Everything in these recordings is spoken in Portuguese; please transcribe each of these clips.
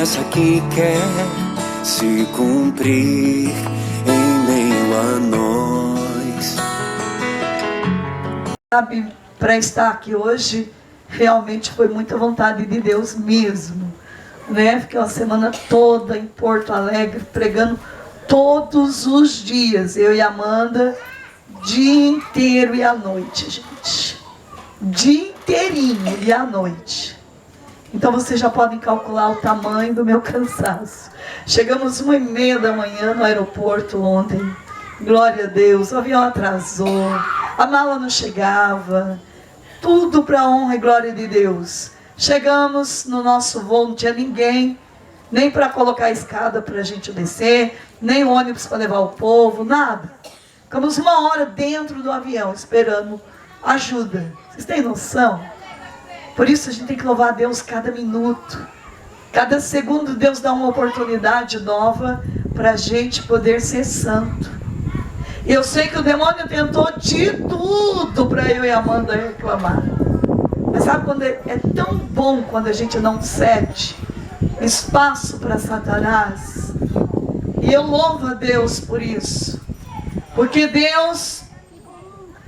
promessa que quer se cumprir em meio a nós. Sabe, para estar aqui hoje, realmente foi muita vontade de Deus mesmo, né? Fiquei uma semana toda em Porto Alegre, pregando todos os dias, eu e a Amanda, dia inteiro e à noite, gente. Dia inteirinho e à noite. Então vocês já podem calcular o tamanho do meu cansaço. Chegamos 1h30 da manhã no aeroporto ontem. Glória a Deus, o avião atrasou, a mala não chegava, tudo para a honra e glória de Deus. Chegamos no nosso voo, não tinha ninguém, nem para colocar a escada para a gente descer, nem ônibus para levar o povo, nada. Ficamos 1 hora dentro do avião, esperando ajuda. Vocês têm noção? Por isso a gente tem que louvar a Deus cada minuto. Cada segundo Deus dá uma oportunidade nova para a gente poder ser santo. E eu sei que o demônio tentou de tudo para eu e a Amanda reclamar. Mas sabe quando é tão bom quando a gente não cede espaço para Satanás? E eu louvo a Deus por isso. Porque Deus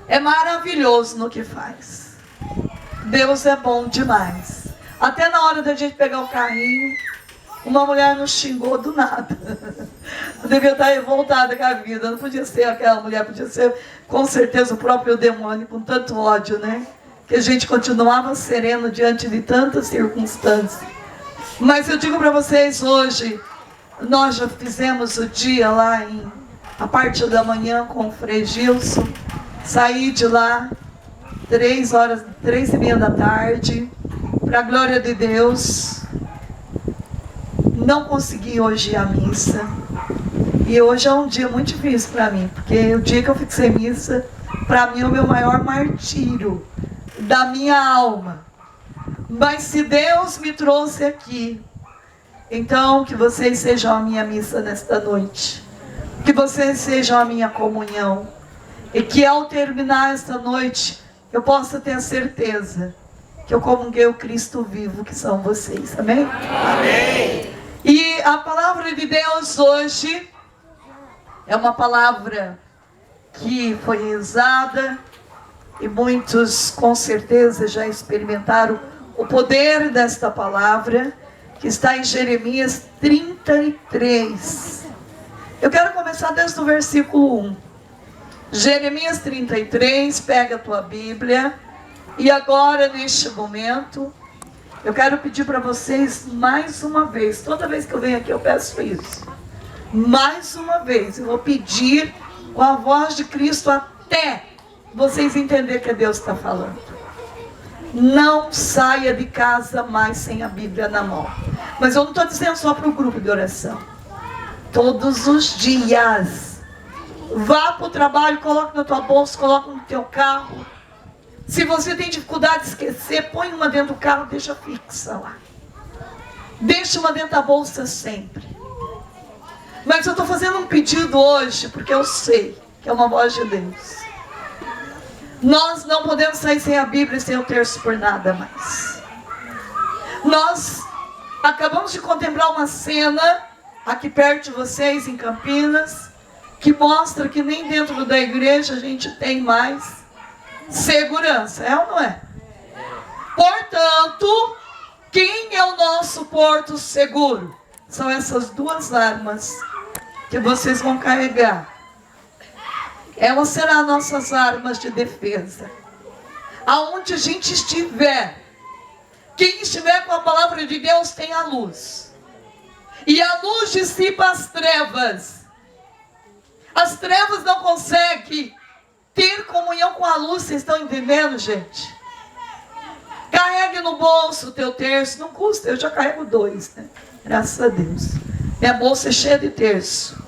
é maravilhoso no que faz. Deus é bom demais. Até na hora da gente pegar o carrinho, uma mulher nos xingou do nada. Eu devia estar revoltada com a vida. Não podia ser aquela mulher, podia ser com certeza o próprio demônio, com tanto ódio, né? Que a gente continuava sereno diante de tantas circunstâncias. Mas eu digo para vocês hoje, nós já fizemos o dia lá a parte da manhã com o Frei Gilson. Saí de lá 3h30 da tarde, para a glória de Deus. Não consegui hoje ir à missa. E hoje é um dia muito difícil para mim, porque o dia que eu fixei missa, para mim é o meu maior martírio da minha alma. Mas se Deus me trouxe aqui, então que vocês sejam a minha missa nesta noite. Que vocês sejam a minha comunhão. E que ao terminar esta noite, eu possa ter a certeza que eu comunguei o Cristo vivo, que são vocês. Amém? Amém! E a palavra de Deus hoje é uma palavra que foi rezada e muitos com certeza já experimentaram o poder desta palavra, que está em Jeremias 33. Eu quero começar desde o versículo 1. Jeremias 33, pega a tua Bíblia. E agora, neste momento, eu quero pedir para vocês mais uma vez. Toda vez que eu venho aqui eu peço isso. Mais uma vez, eu vou pedir com a voz de Cristo até vocês entenderem que Deus está falando. Não saia de casa mais sem a Bíblia na mão. Mas eu não estou dizendo só para o grupo de oração. Todos os dias. Vá para o trabalho, coloque na tua bolsa, coloque no teu carro. Se você tem dificuldade de esquecer, põe uma dentro do carro, deixa fixa lá. Deixa uma dentro da bolsa sempre. Mas eu estou fazendo um pedido hoje, porque eu sei que é uma voz de Deus. Nós não podemos sair sem a Bíblia e sem o terço por nada mais. Nós acabamos de contemplar uma cena aqui perto de vocês, em Campinas, que mostra que nem dentro da igreja a gente tem mais segurança, é ou não é? Portanto, quem é o nosso porto seguro? São essas duas armas que vocês vão carregar. Elas serão nossas armas de defesa. Aonde a gente estiver, quem estiver com a palavra de Deus tem a luz. E a luz dissipa as trevas. As trevas não conseguem ter comunhão com a luz, vocês estão entendendo, gente? Carregue no bolso o teu terço, não custa, eu já carrego 2, né? Graças a Deus. Minha bolsa é cheia de terço.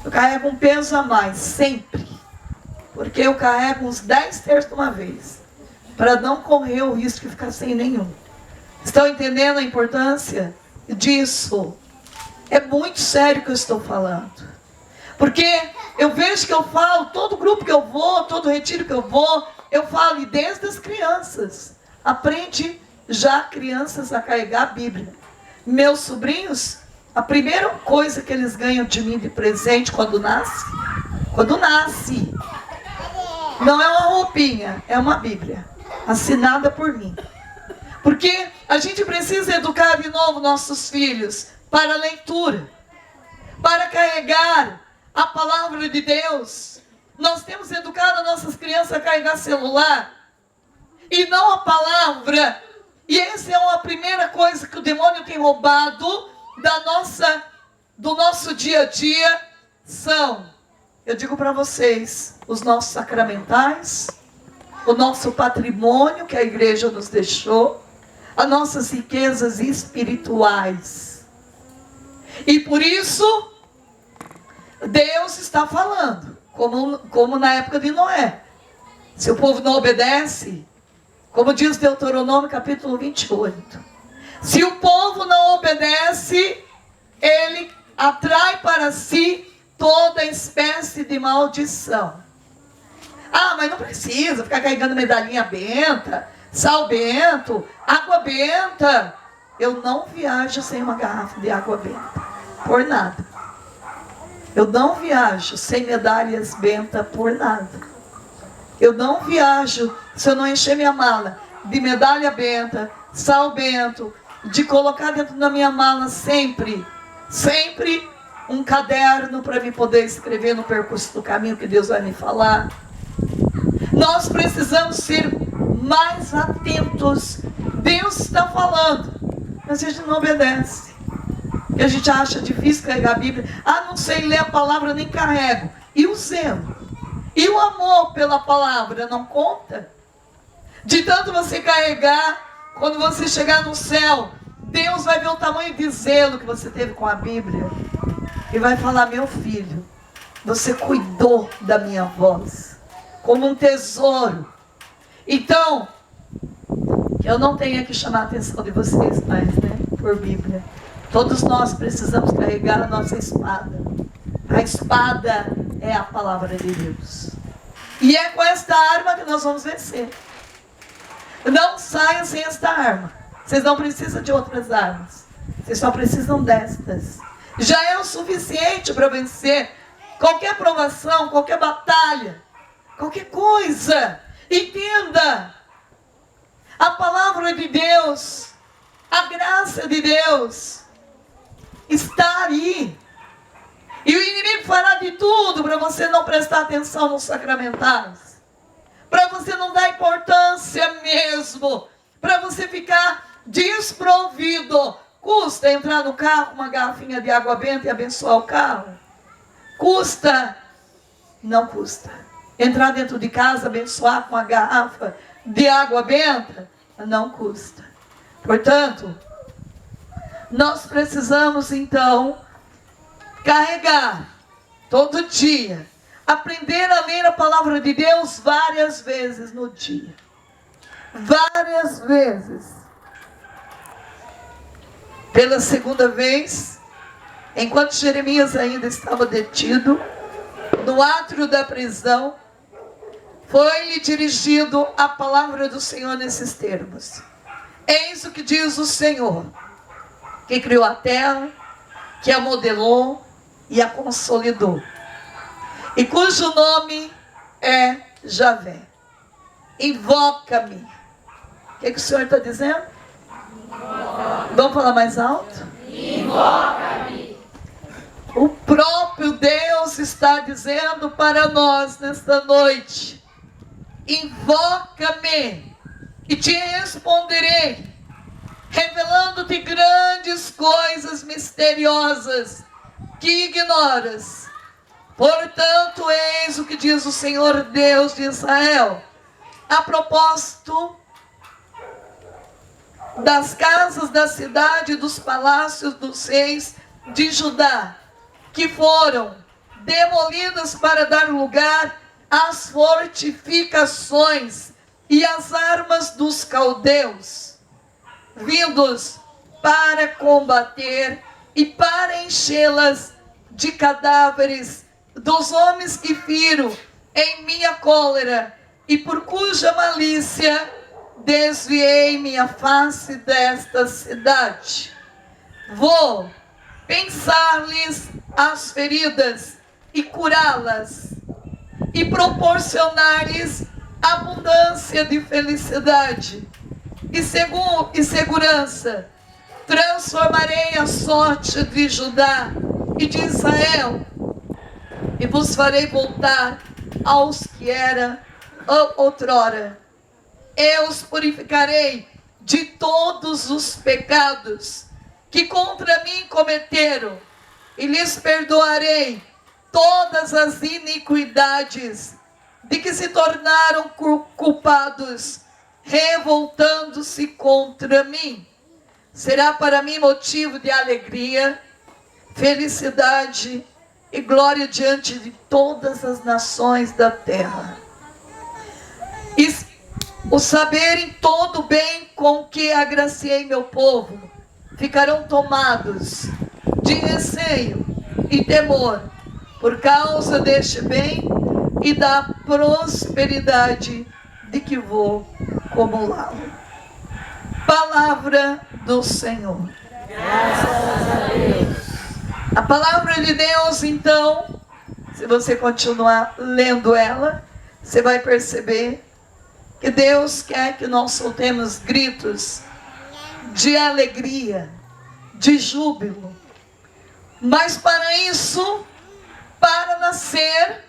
Eu carrego um peso a mais, sempre. Porque eu carrego uns 10 terços de uma vez. Para não correr o risco de ficar sem nenhum. Estão entendendo a importância disso? É muito sério o que eu estou falando. Porque eu vejo que eu falo, todo grupo que eu vou, todo retiro que eu vou, eu falo, e desde as crianças. Aprende já crianças a carregar a Bíblia. Meus sobrinhos, a primeira coisa que eles ganham de mim de presente quando nasce, não é uma roupinha, é uma Bíblia, assinada por mim. Porque a gente precisa educar de novo nossos filhos para a leitura, para carregar a palavra de Deus. Nós temos educado nossas crianças a carregar celular e não a palavra. E essa é uma primeira coisa que o demônio tem roubado do nosso dia a dia. Eu digo para vocês, os nossos sacramentais, o nosso patrimônio que a igreja nos deixou, as nossas riquezas espirituais. E por isso, Deus está falando, como na época de Noé. Se o povo não obedece, como diz Deuteronômio capítulo 28, se o povo não obedece, ele atrai para si toda espécie de maldição. Ah, mas não precisa ficar carregando medalhinha benta, sal bento, água benta. Eu não viajo sem uma garrafa de água benta, por nada. Eu não viajo sem medalhas benta, por nada. Eu não viajo se eu não encher minha mala de medalha benta, sal bento, de colocar dentro da minha mala sempre um caderno para me poder escrever no percurso do caminho que Deus vai me falar. Nós precisamos ser mais atentos. Deus está falando, mas a gente não obedece. E a gente acha difícil carregar a Bíblia. Ah, não sei ler a palavra, nem carrego. E o zelo? E o amor pela palavra não conta? De tanto você carregar, quando você chegar no céu, Deus vai ver o tamanho de zelo que você teve com a Bíblia. E vai falar: meu filho, você cuidou da minha voz como um tesouro. Então, eu não tenho que chamar a atenção de vocês mais, né? Por Bíblia. Todos nós precisamos carregar a nossa espada. A espada é a palavra de Deus. E é com esta arma que nós vamos vencer. Não saia sem esta arma. Vocês não precisam de outras armas. Vocês só precisam destas. Já é o suficiente para vencer qualquer provação, qualquer batalha, qualquer coisa. Entenda. A palavra de Deus, a graça de Deus está aí. E o inimigo fará de tudo para você não prestar atenção nos sacramentais, para você não dar importância mesmo, para você ficar desprovido. Custa entrar no carro com uma garrafinha de água benta e abençoar o carro? Custa? Não custa. Entrar dentro de casa, abençoar com uma garrafa de água benta? Não custa. Portanto, nós precisamos então carregar todo dia, aprender a ler a palavra de Deus várias vezes no dia. Várias vezes. Pela segunda vez, enquanto Jeremias ainda estava detido, no átrio da prisão, foi-lhe dirigido a palavra do Senhor nesses termos: eis o que diz o Senhor, que criou a terra, que a modelou e a consolidou, e cujo nome é Javé. Invoca-me. O que o Senhor está dizendo? Vamos falar mais alto? Invoca-me. O próprio Deus está dizendo para nós nesta noite: invoca-me e te responderei, revelando-te grandes coisas misteriosas que ignoras. Portanto, eis o que diz o Senhor Deus de Israel, a propósito das casas da cidade, dos palácios dos reis de Judá, que foram demolidas para dar lugar às fortificações e às armas dos caldeus, vindos para combater e para enchê-las de cadáveres dos homens que firo em minha cólera, e por cuja malícia desviei minha face desta cidade. Vou pensar-lhes as feridas e curá-las, e proporcionar-lhes abundância de felicidade e segurança. Transformarei a sorte de Judá e de Israel, e vos farei voltar aos que era outrora. Eu os purificarei de todos os pecados que contra mim cometeram, e lhes perdoarei todas as iniquidades de que se tornaram culpados, revoltando-se contra mim. Será para mim motivo de alegria, felicidade e glória diante de todas as nações da terra. E o saberem todo o bem com que agraciei meu povo, ficarão tomados de receio e temor, por causa deste bem e da prosperidade de que vou acumulá-lo. Palavra do Senhor. Graças a Deus. A palavra de Deus, então, se você continuar lendo ela, você vai perceber que Deus quer que nós soltemos gritos de alegria, de júbilo. Mas para isso, para nascer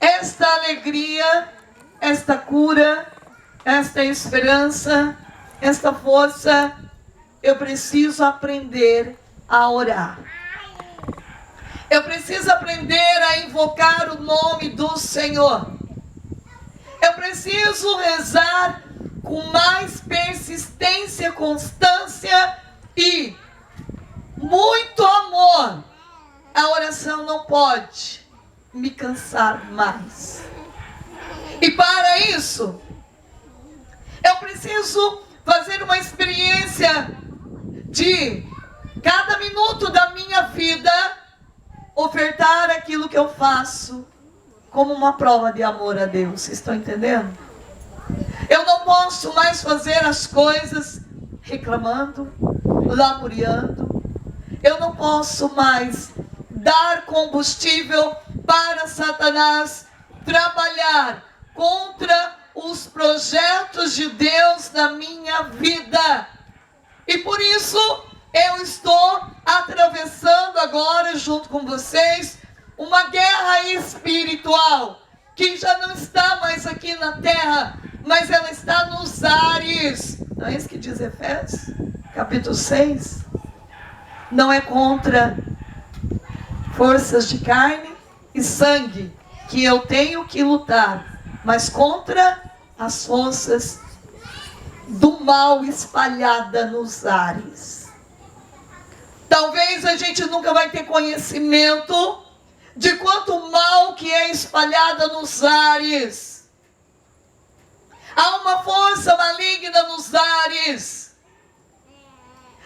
esta alegria, esta cura, esta esperança, esta força, eu preciso aprender a orar. Eu preciso aprender a invocar o nome do Senhor. Eu preciso rezar com mais persistência, constância e muito amor. A oração não pode me cansar mais. E para isso, eu preciso fazer uma experiência de cada minuto da minha vida ofertar aquilo que eu faço como uma prova de amor a Deus. Vocês estão entendendo? Eu não posso mais fazer as coisas reclamando, lamuriando. Eu não posso mais dar combustível para Satanás trabalhar contra os projetos de Deus na minha vida. E por isso eu estou atravessando agora, junto com vocês, uma guerra espiritual, que já não está mais aqui na terra, mas ela está nos ares. Não é isso que diz Efésios, capítulo 6? Não é contra forças de carne e sangue que eu tenho que lutar, mas contra as forças do mal espalhada nos ares. Talvez a gente nunca vai ter conhecimento de quanto mal que é espalhada nos ares. Há uma força maligna nos ares.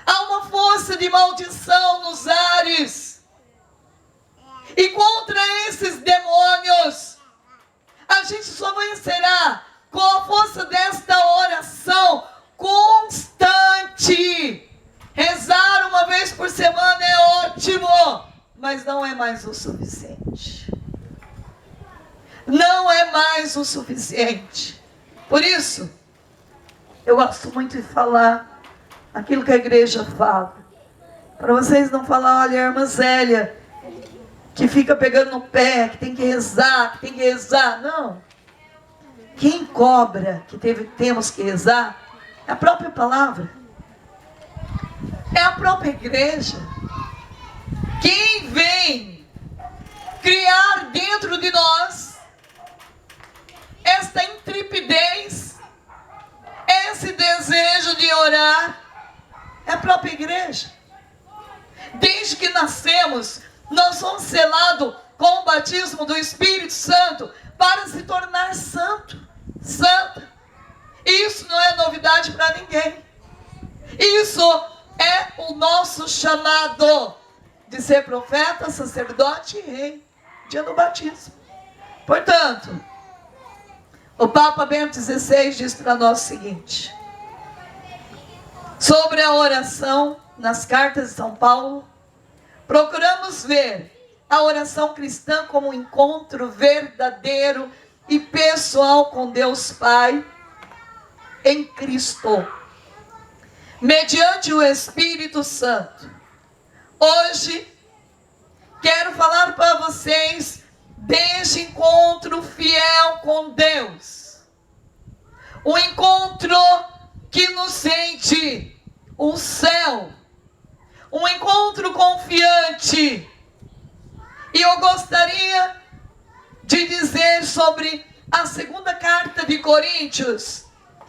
Há uma força de maldição nos ares. E contra esses demônios, a gente só vencerá com a força desta oração constante. Rezar uma vez por semana é ótimo, mas não é mais o suficiente. Não é mais o suficiente. Por isso, eu gosto muito de falar aquilo que a igreja fala. Para vocês não falar, olha, a irmã Zélia, que fica pegando no pé, que tem que rezar, que tem que rezar. Não. Quem cobra que temos que rezar é a própria palavra. É a própria igreja. Quem vem criar dentro de nós esta intrepidez, esse desejo de orar, é a própria igreja. Desde que nascemos, nós somos selados com o batismo do Espírito Santo para se tornar santo, santa. Isso não é novidade para ninguém. Isso é o nosso chamado de ser profeta, sacerdote e rei, dia do batismo. Portanto, o Papa Bento XVI diz para nós o seguinte, sobre a oração nas cartas de São Paulo, procuramos ver a oração cristã como um encontro verdadeiro e pessoal com Deus Pai em Cristo, mediante o Espírito Santo. Hoje, quero falar para vocês deste encontro fiel com Deus. Um encontro que nos sente o céu. Um encontro confiante. E eu gostaria de dizer sobre a segunda carta de Coríntios.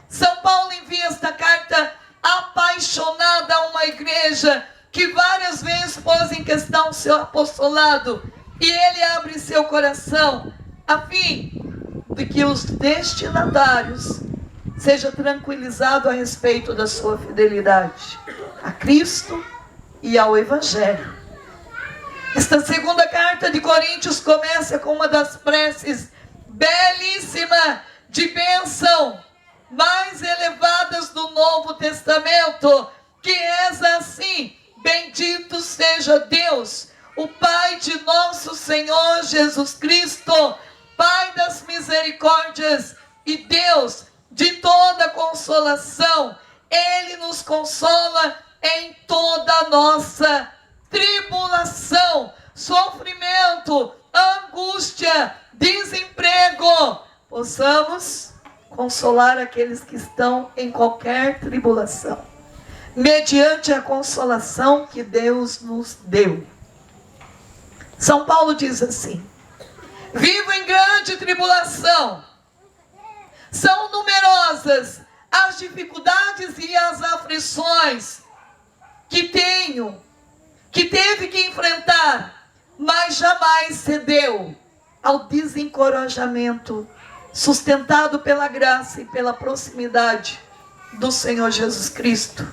São Paulo envia esta carta apaixonada a uma igreja que várias vezes pôs em questão seu apostolado. E ele abre seu coração a fim de que os destinatários sejam tranquilizados a respeito da sua fidelidade a Cristo e ao Evangelho. Esta segunda carta de Coríntios começa com uma das preces belíssima de bênção mais elevadas do Novo Testamento, que é assim: bendito seja Deus, o Pai de nosso Senhor Jesus Cristo, Pai das misericórdias e Deus de toda consolação. Ele nos consola em toda a nossa tribulação, sofrimento, angústia, desemprego. Possamos consolar aqueles que estão em qualquer tribulação, mediante a consolação que Deus nos deu. São Paulo diz assim: vivo em grande tribulação, são numerosas as dificuldades e as aflições que teve que enfrentar, mas jamais cedeu ao desencorajamento, sustentado pela graça e pela proximidade do Senhor Jesus Cristo,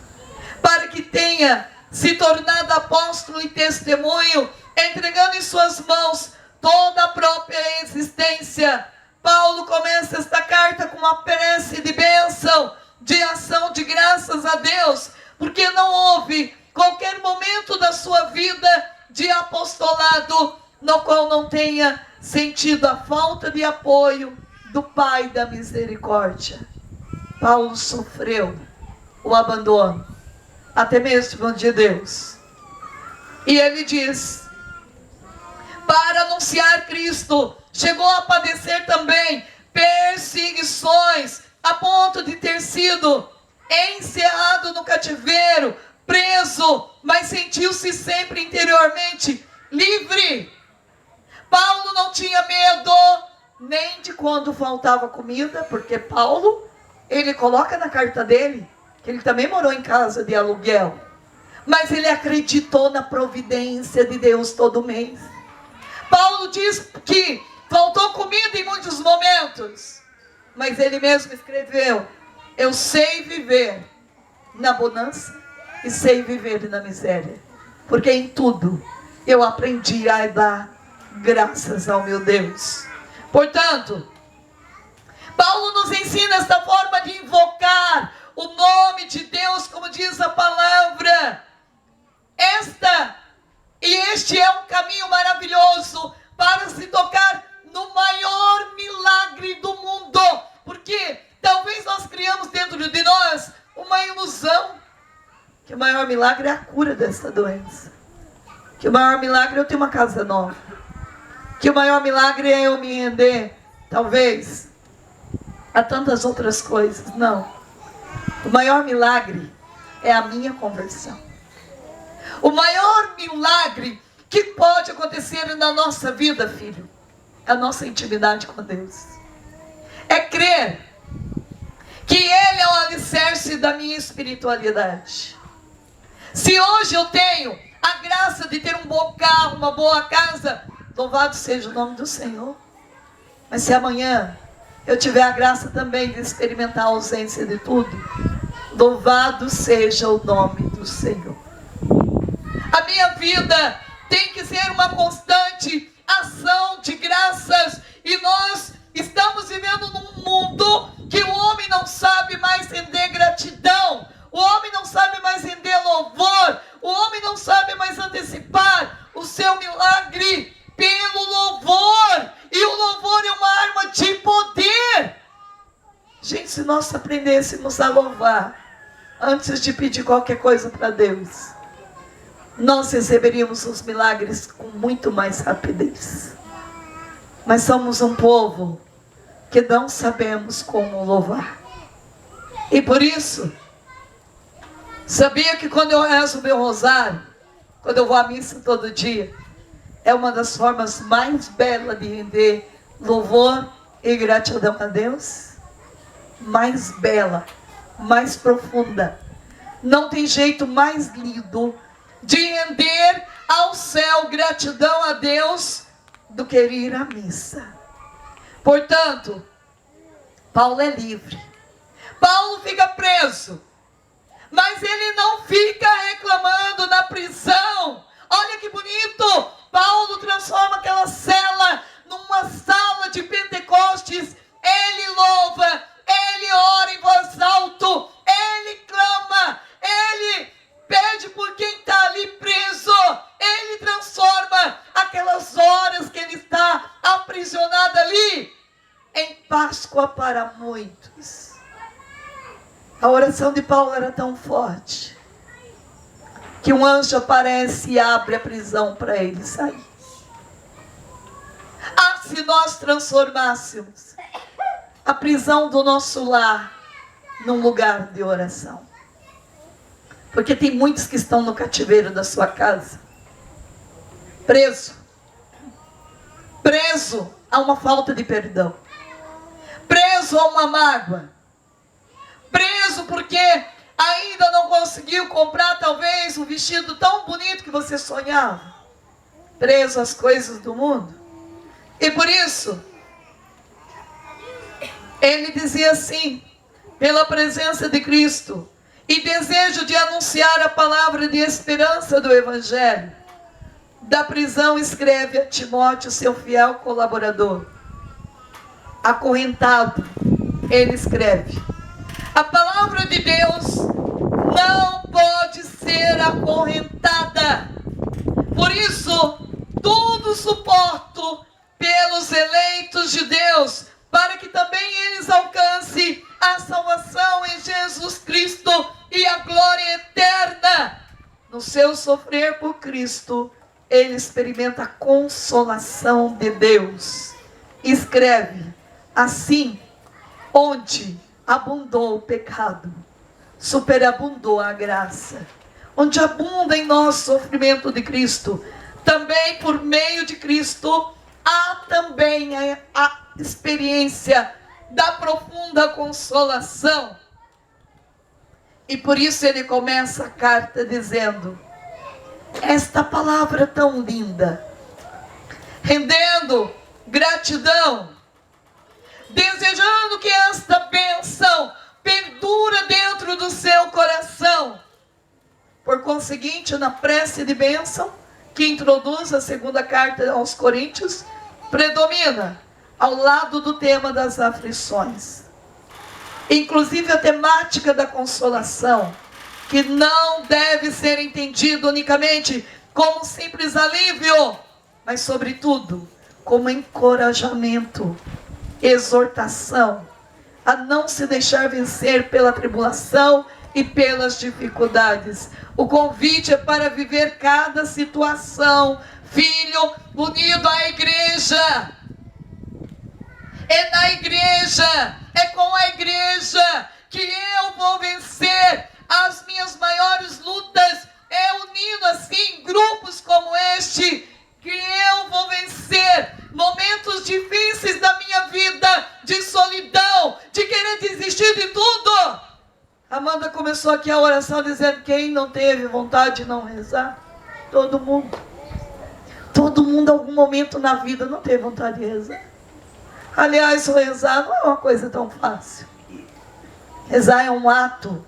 para que tenha se tornado apóstolo e testemunho, entregando em suas mãos toda a própria existência. Paulo começa esta carta com uma prece de bênção, de ação de graças a Deus, porque não houve qualquer momento da sua vida de apostolado no qual não tenha sentido a falta de apoio do Pai da misericórdia. Paulo sofreu o abandono, até mesmo de Deus. E ele diz: para anunciar Cristo, chegou a padecer também perseguições, a ponto de ter sido encerrado no cativeiro, preso, mas sentiu-se sempre interiormente livre. Paulo não tinha medo nem de quando faltava comida, porque Paulo, ele coloca na carta dele que ele também morou em casa de aluguel, mas ele acreditou na providência de Deus todo mês. Paulo diz que faltou comida em muitos momentos, mas ele mesmo escreveu: eu sei viver na bonança e sei viver na miséria, porque em tudo eu aprendi a dar graças ao meu Deus. Portanto, Paulo nos ensina esta forma de invocar o nome de Deus, como diz a palavra. Este é um caminho maravilhoso para se tocar no maior milagre do mundo, porque talvez nós criamos dentro de nós uma ilusão que o maior milagre é a cura dessa doença, que o maior milagre é eu ter uma casa nova, que o maior milagre é eu me render, talvez, a tantas outras coisas. Não. O maior milagre é a minha conversão. O maior milagre que pode acontecer na nossa vida, filho, é a nossa intimidade com Deus. É crer que Ele é o alicerce da minha espiritualidade. Se hoje eu tenho a graça de ter um bom carro, uma boa casa, louvado seja o nome do Senhor. Mas se amanhã eu tiver a graça também de experimentar a ausência de tudo, louvado seja o nome do Senhor. A minha vida tem que ser uma constante ação de graças. E nós estamos vivendo num mundo que o homem não sabe mais render gratidão. O homem não sabe mais render louvor. O homem não sabe mais antecipar o seu milagre pelo louvor. E o louvor é uma arma de poder. Gente, se nós aprendêssemos a louvar antes de pedir qualquer coisa para Deus, nós receberíamos os milagres com muito mais rapidez. Mas somos um povo que não sabemos como louvar. E por isso, sabia que quando eu rezo o meu rosário, quando eu vou à missa todo dia, é uma das formas mais belas de render louvor e gratidão a Deus? Mais bela, mais profunda. Não tem jeito mais lindo de render ao céu gratidão a Deus do que ir à missa. Portanto, Paulo é livre. Paulo fica preso, mas ele não fica reclamando na prisão. Olha que bonito! Paulo transforma aquela cela numa sala de Pentecostes. Ele louva, ele ora em voz alta, ele clama, ele pede por quem está ali preso. Ele transforma aquelas horas que ele está aprisionado ali em Páscoa para muitos. A oração de Paulo era tão forte que um anjo aparece e abre a prisão para ele sair. Ah, se nós transformássemos a prisão do nosso lar num lugar de oração. Porque tem muitos que estão no cativeiro da sua casa, preso a uma falta de perdão, preso a uma mágoa, preso porque ainda não conseguiu comprar talvez um vestido tão bonito que você sonhava, preso às coisas do mundo. E por isso ele dizia assim: pela presença de Cristo e desejo de anunciar a palavra de esperança do Evangelho, da prisão escreve a Timóteo, seu fiel colaborador. Acorrentado, ele escreve: a palavra de Deus não pode ser acorrentada. Por isso, tudo suporto pelos eleitos de Deus, para que também eles alcancem a salvação em Jesus Cristo e a glória eterna. No seu sofrer por Cristo, ele experimenta a consolação de Deus. Escreve assim: onde abundou o pecado, superabundou a graça. Onde abunda em nós o sofrimento de Cristo, também por meio de Cristo, há também a experiência da profunda consolação. E por isso ele começa a carta dizendo esta palavra tão linda, rendendo gratidão, desejando que esta bênção perdura dentro do seu coração. Por conseguinte, na prece de bênção, que introduz a segunda carta aos Coríntios, predomina ao lado do tema das aflições, inclusive a temática da consolação, que não deve ser entendido unicamente como simples alívio, mas sobretudo como encorajamento, exortação a não se deixar vencer pela tribulação e pelas dificuldades. O convite é para viver cada situação, filho, unido à igreja. É na igreja, é com a igreja que eu vou vencer as minhas maiores lutas. É unindo assim grupos como este que eu vou vencer momentos difíceis da minha vida, de solidão, de querer desistir de tudo. Amanda começou aqui a oração dizendo: quem não teve vontade de não rezar? Todo mundo. Todo mundo em algum momento na vida não teve vontade de rezar. Aliás, rezar não é uma coisa tão fácil. Rezar é um ato,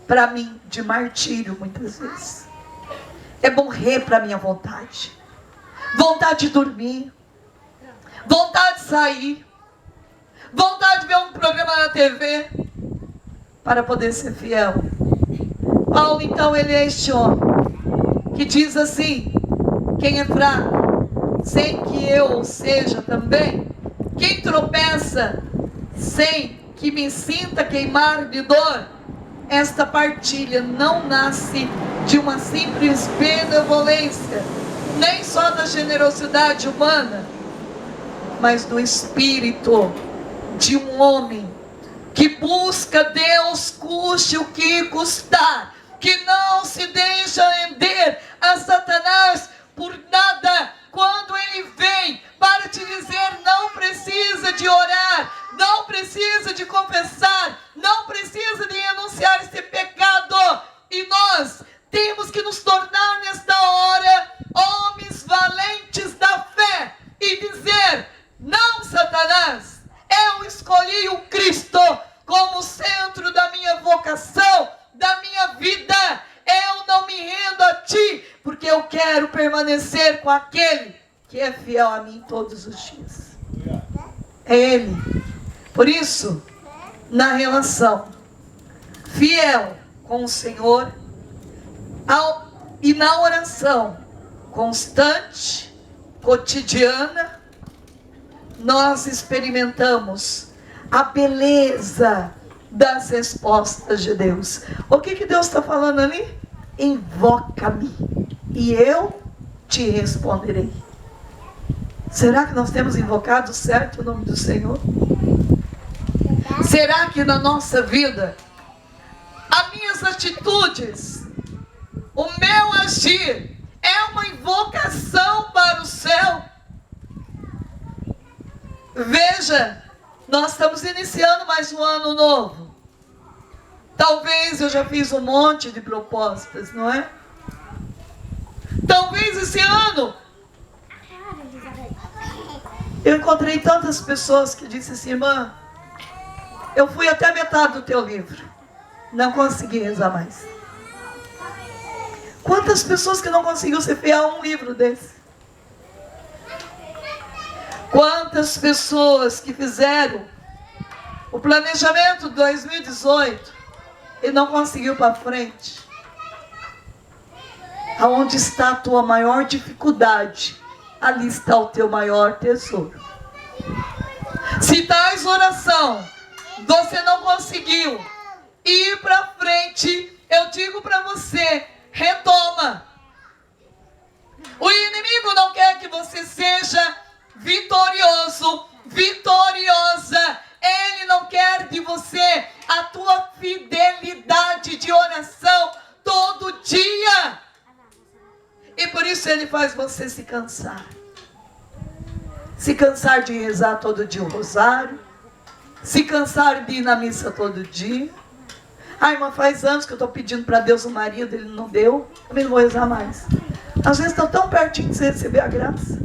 para mim, de martírio muitas vezes. É morrer para a minha vontade. Vontade de dormir. Vontade de sair. Vontade de ver um programa na TV. Para poder ser fiel Paulo, então, ele é este homem que diz assim: quem é fraco, sem que eu seja também, quem tropeça, sem que me sinta queimar de dor, esta partilha não nasce de uma simples benevolência, nem só da generosidade humana, mas do espírito de um homem que busca Deus custe o que custar, que não se deixa render a Satanás por nada. Quando ele vem para te dizer: não precisa de orar, não precisa de confessar, não precisa de renunciar esse pecado, e nós temos que nos tornar nesta hora homens valentes da fé e dizer: não, Satanás, eu escolhi o Cristo como centro da minha vocação, da minha vida. Eu não me rendo a ti, porque eu quero permanecer com aquele que é fiel a mim todos os dias. É Ele. Por isso, na relação fiel com o Senhor e na oração constante, cotidiana, nós experimentamos a beleza das respostas de Deus. O que Deus está falando ali? Invoca-me e eu te responderei. Será que nós temos invocado certo o nome do Senhor? Será que na nossa vida, as minhas atitudes, o meu agir, é uma invocação para o céu? Veja, nós estamos iniciando mais um ano novo. Talvez eu já fiz um monte de propostas, não é? Talvez esse ano eu encontrei tantas pessoas que disseram assim: irmã, eu fui até metade do teu livro, não consegui rezar mais. Quantas pessoas que não conseguiu ser fiel a um livro desse? Quantas pessoas que fizeram o planejamento de 2018 e não conseguiu para frente? Aonde está a tua maior dificuldade, ali está o teu maior tesouro. Se tais oração, você não conseguiu ir para frente, eu digo para você: retoma. O inimigo não quer que você seja vitorioso, vitoriosa. Ele não quer de você a tua fidelidade de oração todo dia. E por isso ele faz você se cansar. Se cansar de rezar todo dia o rosário. Se cansar de ir na missa todo dia. Ai, mas faz anos que eu estou pedindo para Deus um marido, Ele não deu. Também não vou rezar mais. Às vezes estão tão pertinho de você receber a graça.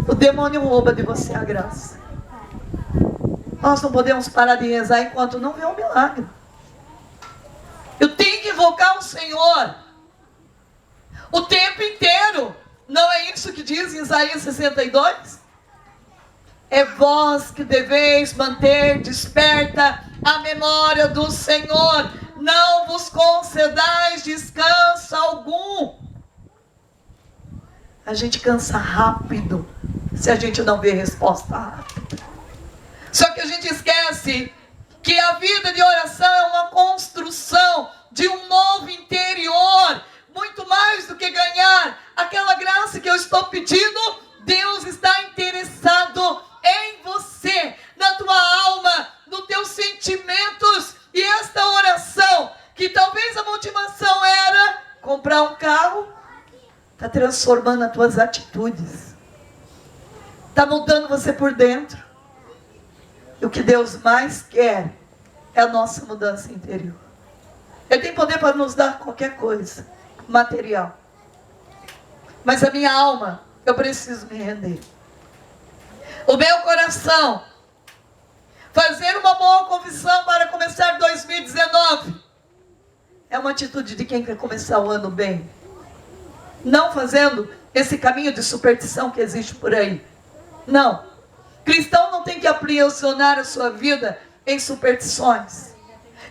O demônio rouba de você a graça. Nós não podemos parar de rezar enquanto não vê um milagre. Eu tenho que invocar o Senhor o tempo inteiro. Não é isso que diz em Isaías 62? É vós que deveis manter desperta a memória do Senhor. Não vos concedais descanso algum. A gente cansa rápido se a gente não vê resposta rápida. Só que a gente esquece que a vida de oração é uma construção de um novo interior. Muito mais do que ganhar aquela graça que eu estou pedindo, Deus está interessado em você, na tua alma, nos teus sentimentos. E esta oração, que talvez a motivação era comprar um carro, está transformando as tuas atitudes, está mudando você por dentro. E o que Deus mais quer é a nossa mudança interior. Ele tem poder para nos dar qualquer coisa material, mas a minha alma, eu preciso me render. O meu coração, fazer uma boa confissão para começar 2019 é uma atitude de quem quer começar o ano bem, não fazendo esse caminho de superstição que existe por aí. Não, cristão não tem que aprisionar a sua vida em superstições.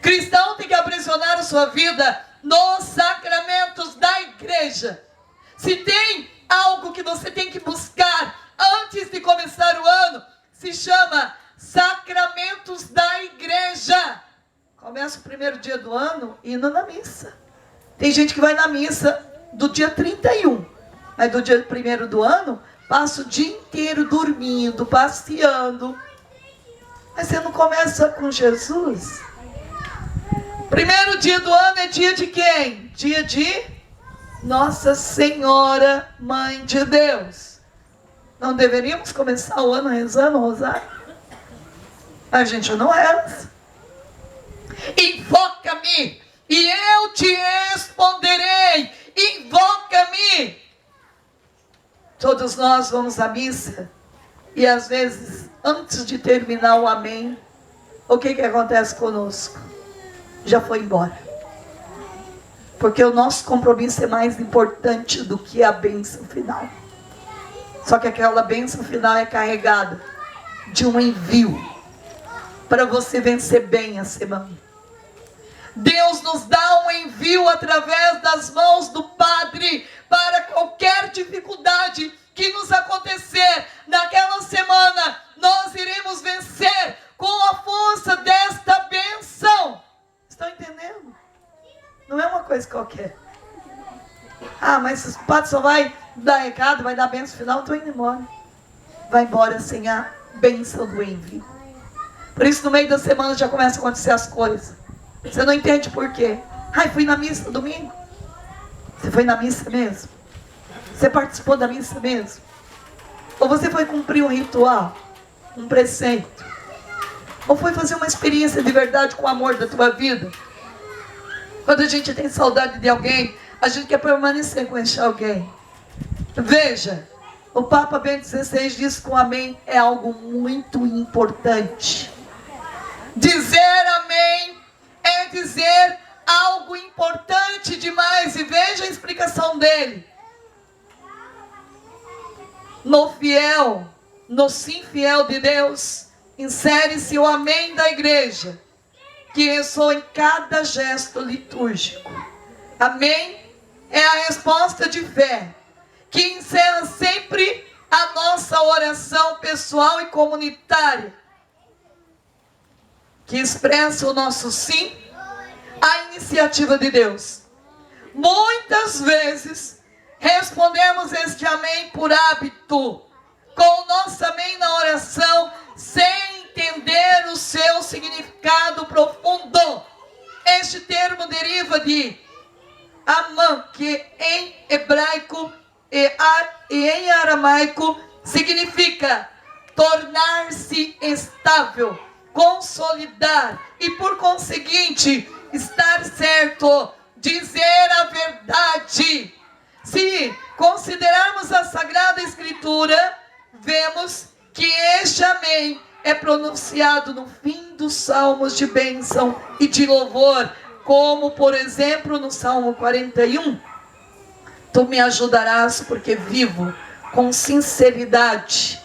Cristão tem que aprisionar a sua vida nos sacramentos da igreja. Se tem algo que você tem que buscar antes de começar o ano, se chama sacramentos da igreja. Começa o primeiro dia do ano indo na missa. Tem gente que vai na missa do dia 31, mas do dia 1º do ano passa o dia inteiro dormindo, passeando. Mas você não começa com Jesus? Primeiro dia do ano é dia de quem? Dia de Nossa Senhora, Mãe de Deus. Não deveríamos começar o ano rezando o rosário? A gente não reza. Invoca-me e eu te responderei. Invoca-me. Todos nós vamos à missa e às vezes, antes de terminar o amém, o que acontece conosco? Já foi embora. Porque o nosso compromisso é mais importante do que a bênção final. Só que aquela bênção final é carregada de um envio para você vencer bem a semana. Deus nos dá um envio através das mãos do Padre para qualquer dificuldade que nos acontecer naquela semana. Nós iremos vencer com a força desta bênção. Estão entendendo? Não é uma coisa qualquer. Ah, mas o padre só vai dar recado, vai dar bênção final, estou indo embora. Vai embora sem a bênção do envio. Por isso, no meio da semana já começa a acontecer as coisas. Você não entende por quê. Ai, fui na missa domingo. Você foi na missa mesmo? Você participou da missa mesmo? Ou você foi cumprir um ritual, um preceito? Ou foi fazer uma experiência de verdade com o amor da tua vida? Quando a gente tem saudade de alguém, a gente quer permanecer com esse alguém. Veja, o Papa Bento XVI diz que o amém é algo muito importante. Dizer amém é dizer algo importante demais. E veja a explicação dele. No sim fiel de Deus, insere-se o amém da igreja, que ressoa em cada gesto litúrgico. Amém é a resposta de fé, que encerra sempre a nossa oração pessoal e comunitária, que expressa o nosso sim à iniciativa de Deus. Muitas vezes respondemos este amém por hábito, com o nosso amém na oração, sem entender o seu significado profundo. Este termo deriva de amã, que em hebraico e em aramaico significa tornar-se estável, consolidar e, por conseguinte, estar certo, dizer a verdade. Se considerarmos a Sagrada Escritura, vemos que este amém é pronunciado no fim dos salmos de bênção e de louvor, como, por exemplo, no Salmo 41. Tu me ajudarás porque vivo com sinceridade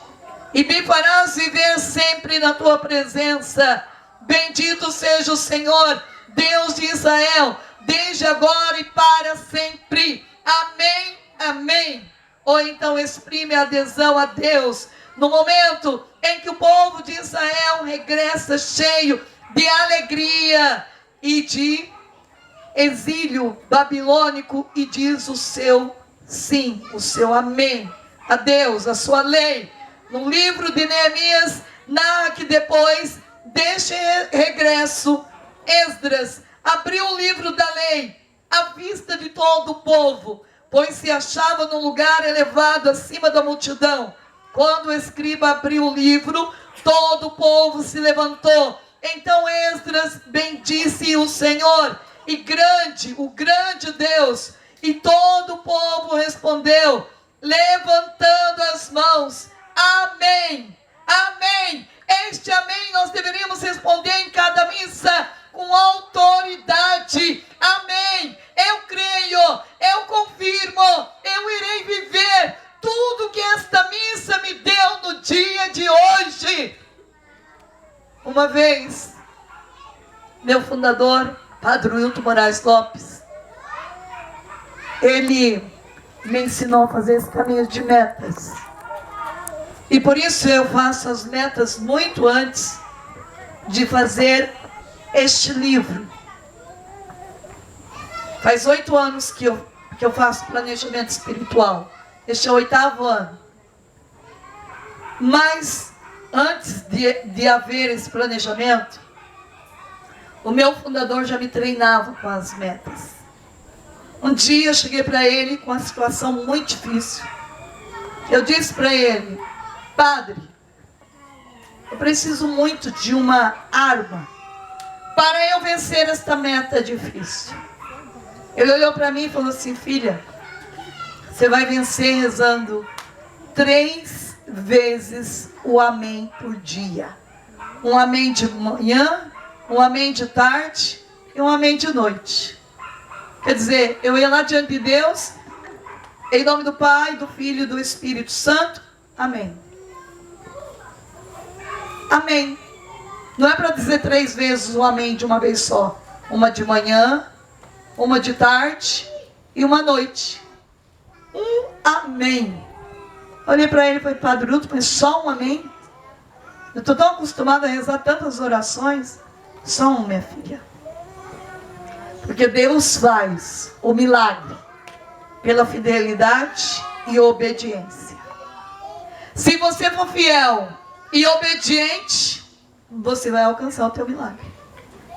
e me farás viver sempre na tua presença. Bendito seja o Senhor, Deus de Israel, desde agora e para sempre. Amém, amém. Ou então exprime a adesão a Deus no momento em que o povo de Israel regressa cheio de alegria e de exílio babilônico e diz o seu sim, o seu amém a Deus, a sua lei. No livro de Neemias, narra que depois deste regresso, Esdras abriu o livro da lei à vista de todo o povo, pois se achava num lugar elevado acima da multidão. Quando o escriba abriu o livro, todo o povo se levantou. Então Esdras bendisse o Senhor, e o grande Deus, e todo o povo respondeu, levantando as mãos, amém, amém. Este amém nós deveríamos responder em cada missa com autoridade. Amém. Eu creio, eu confirmo, eu irei viver tudo que esta missa me deu no dia de hoje. Uma vez, meu fundador, Padre Wilton Moraes Lopes, ele me ensinou a fazer esse caminho de metas. E por isso eu faço as metas muito antes de fazer este livro. Faz 8 anos que eu faço planejamento espiritual. Este é o 8º ano. Mas antes de haver esse planejamento, o meu fundador já me treinava com as metas. Um dia eu cheguei para ele com uma situação muito difícil. Eu disse para ele: Padre, eu preciso muito de uma arma para eu vencer esta meta difícil. Ele olhou para mim e falou assim: filha, você vai vencer rezando 3 vezes o amém por dia. Um amém de manhã, um amém de tarde e um amém de noite. Quer dizer, eu ia lá diante de Deus, em nome do Pai, do Filho e do Espírito Santo. Amém. Amém. Não é para dizer 3 vezes o amém de uma vez só. Uma de manhã, uma de tarde e uma noite. Um amém. Olhei para ele e falei: Padre Bruto, mas só um amém? Eu estou tão acostumada a rezar tantas orações. Só um, minha filha. Porque Deus faz o milagre pela fidelidade e obediência. Se você for fiel e obediente, você vai alcançar o teu milagre.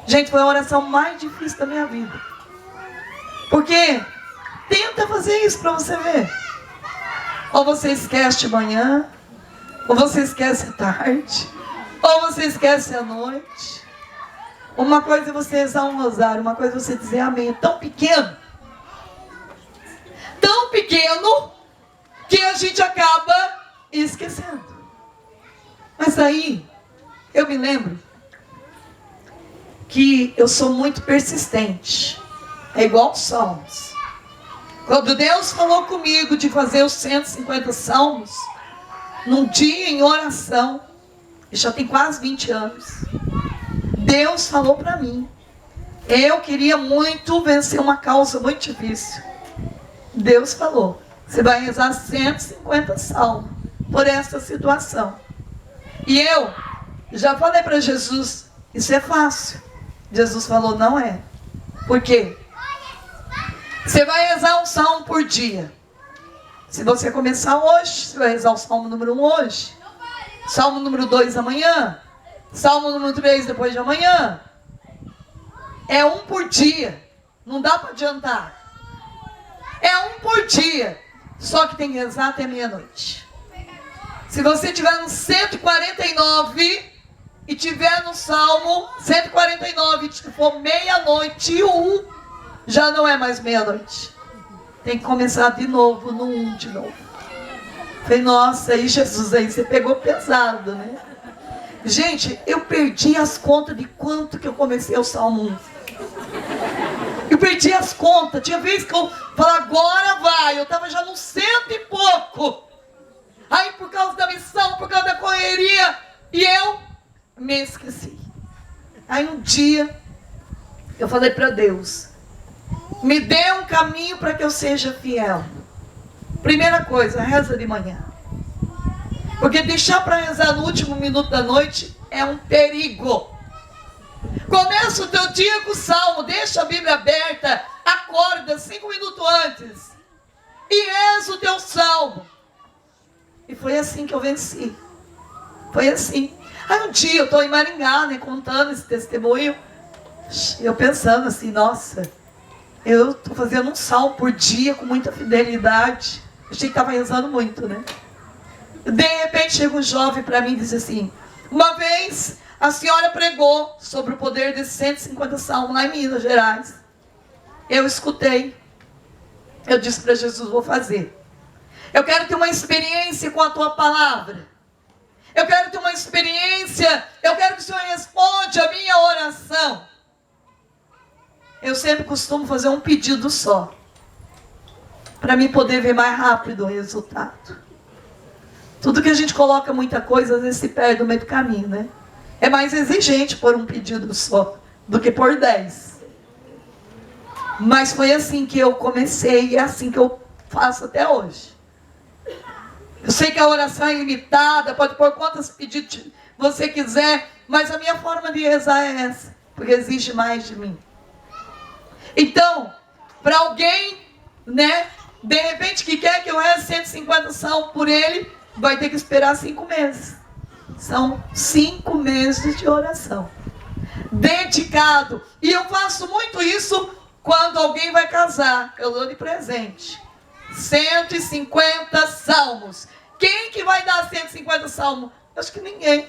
Gente, foi a oração mais difícil da minha vida. Porque tenta fazer isso para você ver. Ou você esquece de manhã, ou você esquece à tarde, ou você esquece à noite. Uma coisa é você rezar um rosário, uma coisa é você dizer amém. É tão pequeno que a gente acaba esquecendo. Mas aí eu me lembro que eu sou muito persistente. É igual os salmos. Quando Deus falou comigo de fazer os 150 salmos, num dia em oração, e já tem quase 20 anos, Deus falou para mim. Eu queria muito vencer uma causa muito difícil. Deus falou: você vai rezar 150 salmos por essa situação. E eu já falei para Jesus: isso é fácil. Jesus falou: não é. Por quê? Você vai rezar um salmo por dia. Se você começar hoje, você vai rezar o salmo número 1 hoje, salmo número 2 amanhã, salmo número 3 depois de amanhã. É um por dia. Não dá para adiantar. É um por dia. Só que tem que rezar até meia-noite. Se você estiver no 149 e tiver no salmo 149 e for meia-noite e 1, já não é mais meia-noite. Tem que começar de novo, no 1 de novo. Falei: nossa, aí Jesus, aí você pegou pesado, né? Gente, eu perdi as contas de quanto que eu comecei o Salmo 1. Eu perdi as contas. Tinha vez que eu falava: agora vai. Eu estava já no 100 e pouco. Aí por causa da missão, por causa da correria, e eu me esqueci. Aí um dia eu falei para Deus: me dê um caminho para que eu seja fiel. Primeira coisa, reza de manhã. Porque deixar para rezar no último minuto da noite é um perigo. Começa o teu dia com o salmo, deixa a Bíblia aberta, acorda 5 minutos antes e reza o teu salmo. E foi assim que eu venci. Foi assim. Aí um dia eu estou em Maringá, né, contando esse testemunho, eu pensando assim: nossa, eu estou fazendo um salmo por dia com muita fidelidade. Eu achei que estava rezando muito, né? De repente chega um jovem para mim e diz assim: uma vez a senhora pregou sobre o poder desses 150 salmos lá em Minas Gerais. Eu escutei. Eu disse para Jesus: vou fazer. Eu quero ter uma experiência com a tua palavra. Eu quero ter uma experiência. Eu quero que o Senhor responda a minha oração. Eu sempre costumo fazer um pedido só, para mim poder ver mais rápido o resultado. Tudo que a gente coloca muita coisa, às vezes se perde no meio do caminho, né? É mais exigente por um pedido só do que por 10. Mas foi assim que eu comecei e é assim que eu faço até hoje. Eu sei que a oração é ilimitada, pode pôr quantos pedidos você quiser, mas a minha forma de rezar é essa, porque exige mais de mim. Então, para alguém, né, de repente que quer que eu reze 150 salmos por ele, vai ter que esperar 5 meses. São 5 meses de oração. Dedicado. E eu faço muito isso quando alguém vai casar. Eu dou de presente 150 salmos. Quem que vai dar 150 salmos? Acho que ninguém.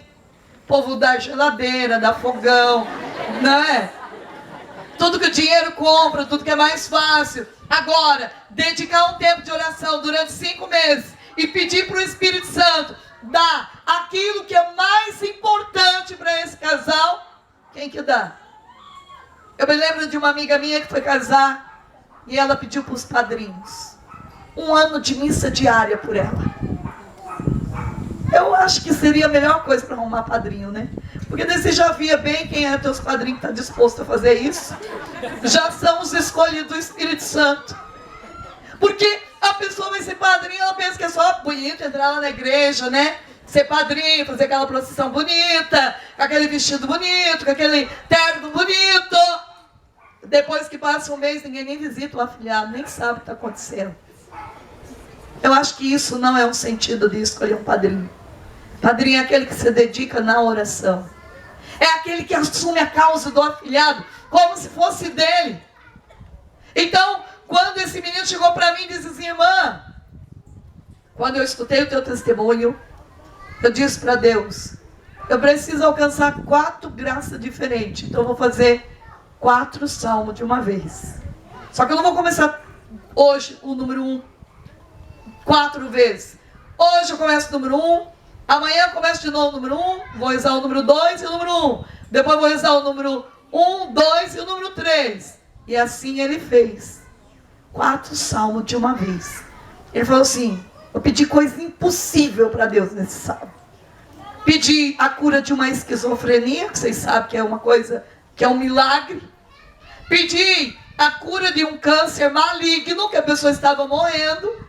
O povo da geladeira, da fogão, né? Tudo que o dinheiro compra, tudo que é mais fácil. Agora, dedicar um tempo de oração durante 5 meses e pedir para o Espírito Santo dar aquilo que é mais importante para esse casal, quem que dá? Eu me lembro de uma amiga minha que foi casar e ela pediu para os padrinhos 1 ano de missa diária por ela. Eu acho que seria a melhor coisa para arrumar padrinho, né? Porque daí você já via bem quem é teus padrinhos que está disposto a fazer isso. Já são os escolhidos do Espírito Santo. Porque a pessoa vai ser padrinho, ela pensa que é só bonito entrar lá na igreja, né? Ser padrinho, fazer aquela procissão bonita, com aquele vestido bonito, com aquele terno bonito. Depois que passa um mês, ninguém nem visita o afilhado, nem sabe o que está acontecendo. Eu acho que isso não é um sentido de escolher um padrinho. Padrinho é aquele que se dedica na oração. É aquele que assume a causa do afilhado como se fosse dele. Então, quando esse menino chegou para mim e disse assim: irmã, quando eu escutei o teu testemunho, eu disse para Deus, eu preciso alcançar 4 graças diferentes. Então eu vou fazer 4 salmos de uma vez. Só que eu não vou começar hoje o número 1 4 vezes. Hoje eu começo o número 1, amanhã eu começo de novo o número 1, vou rezar o número 2 e o número 1. Depois vou rezar o número 1, 2 e o número 3. E assim ele fez 4 salmos de uma vez. Ele falou assim: eu pedi coisa impossível para Deus nesse salmo. Pedi a cura de uma esquizofrenia, que vocês sabem que é uma coisa, que é um milagre. Pedi a cura de um câncer maligno, que a pessoa estava morrendo,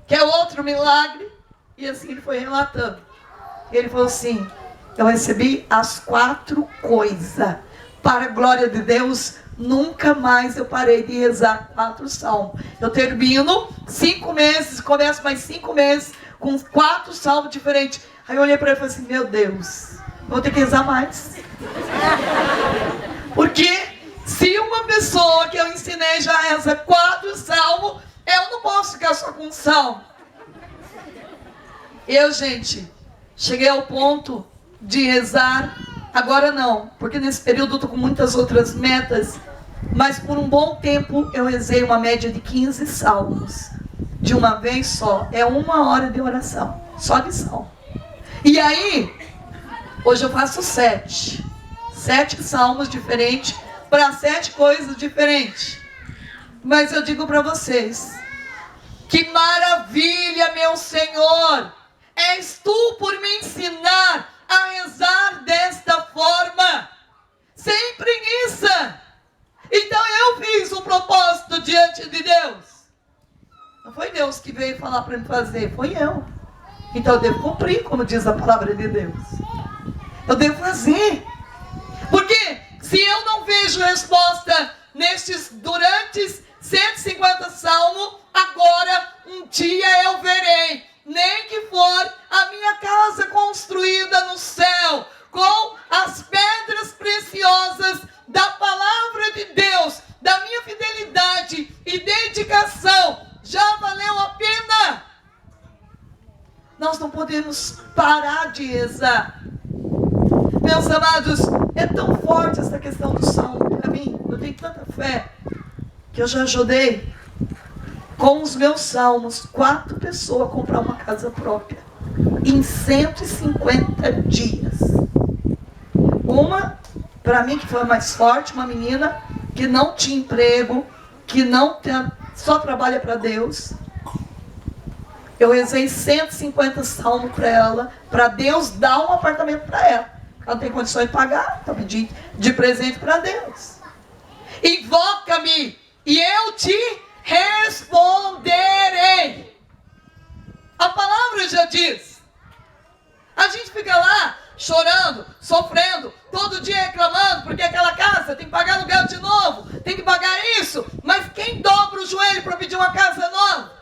que é outro milagre. E assim ele foi relatando. Ele falou assim: eu recebi as 4 coisas. Para a glória de Deus, nunca mais eu parei de rezar 4 salmos. Eu termino 5 meses, começo mais 5 meses com 4 salmos diferentes. Aí eu olhei para ele e falei assim: meu Deus, vou ter que rezar mais. Porque se uma pessoa que eu ensinei já reza 4 salmos, eu não posso ficar só com um salmo. Eu, gente, cheguei ao ponto de rezar. Agora não, porque nesse período eu estou com muitas outras metas. Mas por um bom tempo eu rezei uma média de 15 salmos. De uma vez só. É 1 hora de oração. Só de salmo. E aí, hoje eu faço 7. 7 salmos diferentes para 7 coisas diferentes. Mas eu digo para vocês: que maravilha, meu Senhor! És tu por me ensinar a rezar desta forma, sem preguiça. Então eu fiz um propósito diante de Deus. Não foi Deus que veio falar para me fazer, foi eu. Então eu devo cumprir, como diz a palavra de Deus. Eu devo fazer. Porque se eu não vejo resposta durante 150 salmos, agora um dia eu verei. Nem que for a minha casa construída no céu, com as pedras preciosas da palavra de Deus, da minha fidelidade e dedicação, já valeu a pena. Nós não podemos parar de rezar. Meus amados, é tão forte essa questão do salmo para mim. Eu tenho tanta fé que eu já ajudei com os meus salmos 4 pessoas a comprar uma casa própria em 150 dias. Uma, para mim, que foi a mais forte, uma menina que não tinha emprego, que só trabalha para Deus. Eu rezei 150 salmos para ela, para Deus dar um apartamento para ela. Ela não tem condições de pagar, então pedi de presente para Deus. Invoca-me e eu te responderei. A palavra já diz. A gente fica lá chorando, sofrendo, todo dia reclamando, porque aquela casa tem que pagar aluguel de novo, tem que pagar isso. Mas quem dobra o joelho para pedir uma casa nova?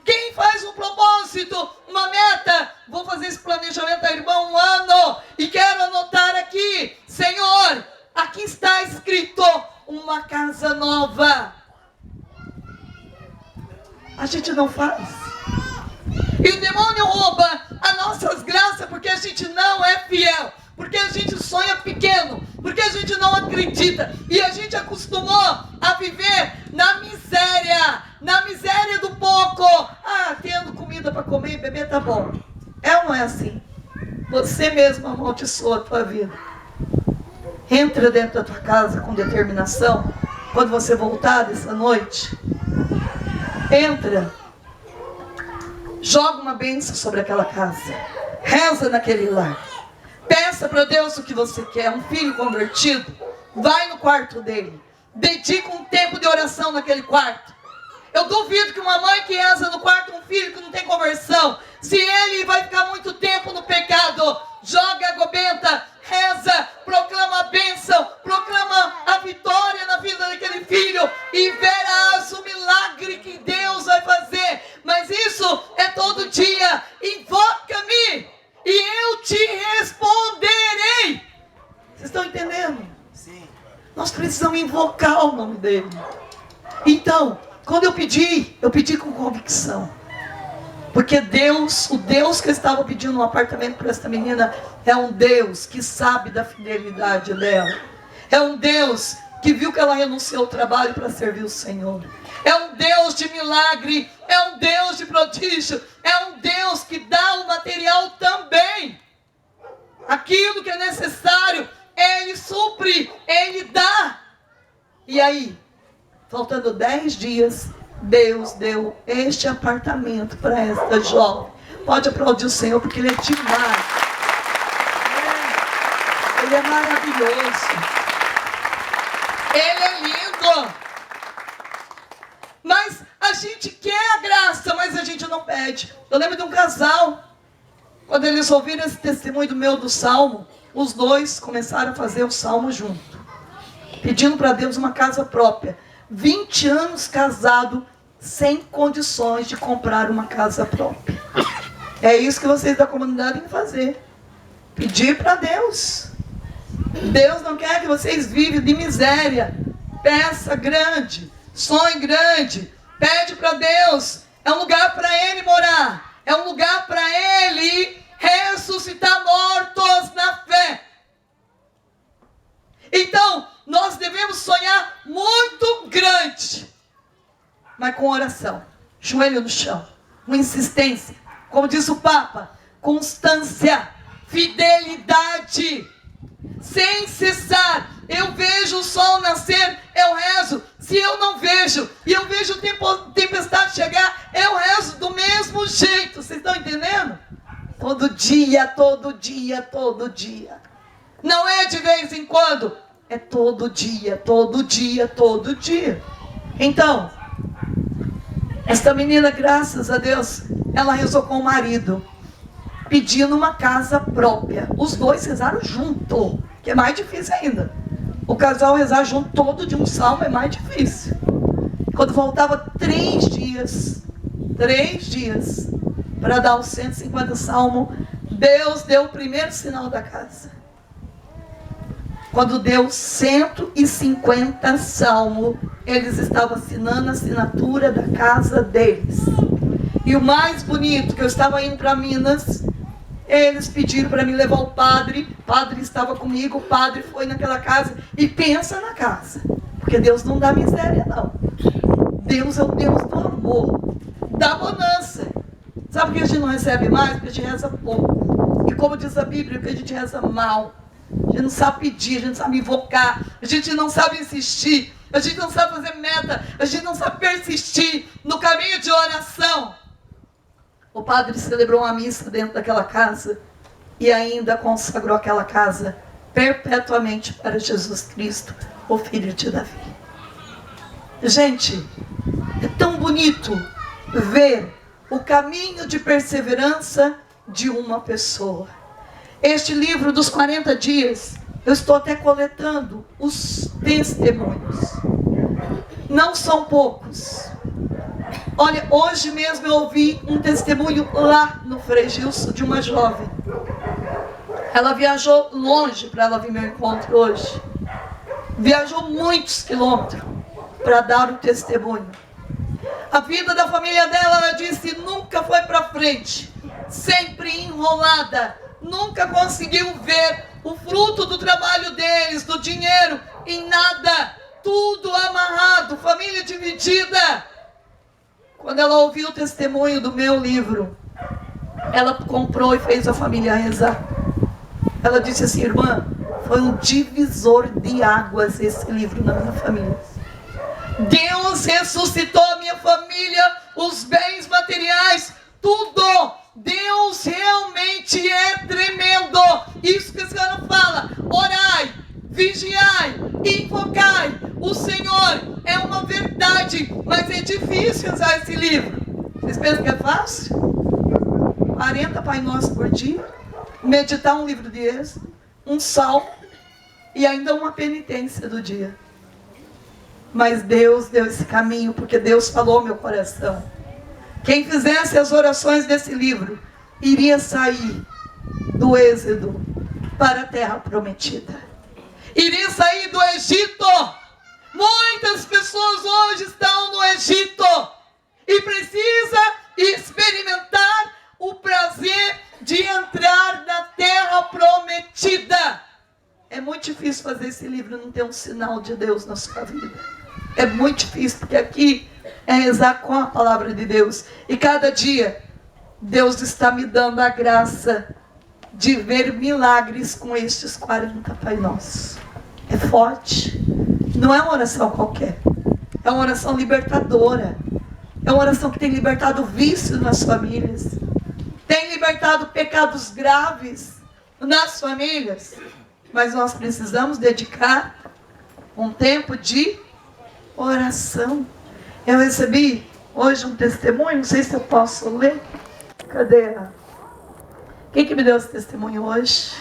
Quem faz um propósito, uma meta? Vou fazer esse planejamento, irmão, 1 ano, e quero anotar aqui, Senhor, aqui está escrito uma casa nova. A gente não faz. E o demônio rouba as nossas graças porque a gente não é fiel, porque a gente sonha pequeno, porque a gente não acredita, e a gente acostumou a viver na miséria do pouco. Ah, tendo comida para comer e beber, tá bom. É ou não é assim? Você mesmo amaldiçoa a tua vida. Entra dentro da tua casa com determinação. Quando você voltar dessa noite, entra, joga uma bênção sobre aquela casa, reza naquele lar, peça para Deus o que você quer. Um filho convertido, vai no quarto dele, dedica um tempo de oração naquele quarto. Eu duvido que uma mãe que reza no quarto de um filho que não tem conversão, se ele vai ficar muito tempo no pecado, joga água benta, reza, proclama a bênção, proclama a vitória na vida daquele filho, e verás o milagre que Deus vai fazer. Mas isso é todo dia. Invoca-me e eu te responderei. Vocês estão entendendo? Sim. Nós precisamos invocar o nome dele. Então, quando eu pedi com convicção. Porque Deus, o Deus que eu estava pedindo um apartamento para esta menina, é um Deus que sabe da fidelidade dela. É um Deus que viu que ela renunciou ao trabalho para servir o Senhor. É um Deus de milagre, é um Deus de prodígio, é um Deus que dá o material também. Aquilo que é necessário, Ele supre, Ele dá. E aí, faltando 10 dias, Deus deu este apartamento para esta jovem. Pode aplaudir o Senhor, porque Ele é demais. Ele é maravilhoso. Ele é lindo. Mas a gente quer a graça, mas a gente não pede. Eu lembro de um casal, quando eles ouviram esse testemunho do Salmo, os dois começaram a fazer o Salmo junto, pedindo para Deus uma casa própria. 20 anos casado, sem condições de comprar uma casa própria. É isso que vocês da comunidade têm que fazer. Pedir para Deus. Deus não quer que vocês vivam de miséria. Peça grande, sonhe grande, pede para Deus. É um lugar para Ele morar. É um lugar para Ele ressuscitar mortos na fé. Então, nós devemos sonhar muito grande, mas com oração, joelho no chão, com insistência, como diz o Papa, constância, fidelidade, sem cessar. Eu vejo o sol nascer, eu rezo. Se eu não vejo, e eu vejo tempestade chegar, eu rezo do mesmo jeito. Vocês estão entendendo? Todo dia, todo dia, todo dia. Não é de vez em quando, é todo dia, todo dia, todo dia. Então, esta menina, graças a Deus, ela rezou com o marido, pedindo uma casa própria. Os dois rezaram junto, que é mais difícil ainda. O casal rezar junto todo de um salmo é mais difícil. Quando faltava 3 dias para dar os 150 salmos, Deus deu o primeiro sinal da casa. Quando deu 150 salmos, eles estavam assinando a assinatura da casa deles. E o mais bonito, que eu estava indo para Minas, eles pediram para me levar o padre estava comigo, o padre foi naquela casa, e pensa na casa, porque Deus não dá miséria não. Deus é o Deus do amor, da bonança. Sabe por que a gente não recebe mais? Porque a gente reza pouco. E como diz a Bíblia, que a gente reza mal. A gente não sabe pedir, a gente não sabe invocar, a gente não sabe insistir, a gente não sabe fazer meta, a gente não sabe persistir no caminho de oração. O padre celebrou uma missa dentro daquela casa e ainda consagrou aquela casa perpetuamente para Jesus Cristo, o Filho de Davi. Gente, é tão bonito ver o caminho de perseverança de uma pessoa. Este livro dos 40 dias, eu estou até coletando os testemunhos. Não são poucos. Olha, hoje mesmo eu ouvi um testemunho lá no Frei Gilson de uma jovem. Ela viajou longe para ela vir meu encontro hoje. Viajou muitos quilômetros para dar o testemunho. A vida da família dela, ela disse, nunca foi para frente. Sempre enrolada. Nunca conseguiu ver o fruto do trabalho deles, do dinheiro, em nada. Tudo amarrado, família dividida. Quando ela ouviu o testemunho do meu livro, ela comprou e fez a família rezar. Ela disse assim, irmã, foi um divisor de águas esse livro na minha família. Deus ressuscitou a minha família, os bens materiais, tudo. Deus realmente é tremendo. Isso que a senhora fala, orai, vigiai, invocai. O Senhor é uma verdade, mas é difícil usar esse livro. Vocês pensam que é fácil? 40 Pai Nosso por dia, meditar um livro de Êxodo, um salmo e ainda uma penitência do dia. Mas Deus deu esse caminho, porque Deus falou ao meu coração. Quem fizesse as orações desse livro, iria sair do Êxodo para a terra prometida. Iria sair do Egito. Muitas pessoas hoje estão no Egito e precisa experimentar o prazer de entrar na terra prometida. É muito difícil fazer esse livro não ter um sinal de Deus na sua vida. É muito difícil, porque aqui é rezar com a palavra de Deus. E cada dia, Deus está me dando a graça de ver milagres com estes 40 Pai Nosso. É forte. Não é uma oração qualquer. É uma oração libertadora. É uma oração que tem libertado vício nas famílias. Tem libertado pecados graves nas famílias. Mas nós precisamos dedicar um tempo de oração. Eu recebi hoje um testemunho, não sei se eu posso ler. Cadê? Quem que me deu esse testemunho hoje?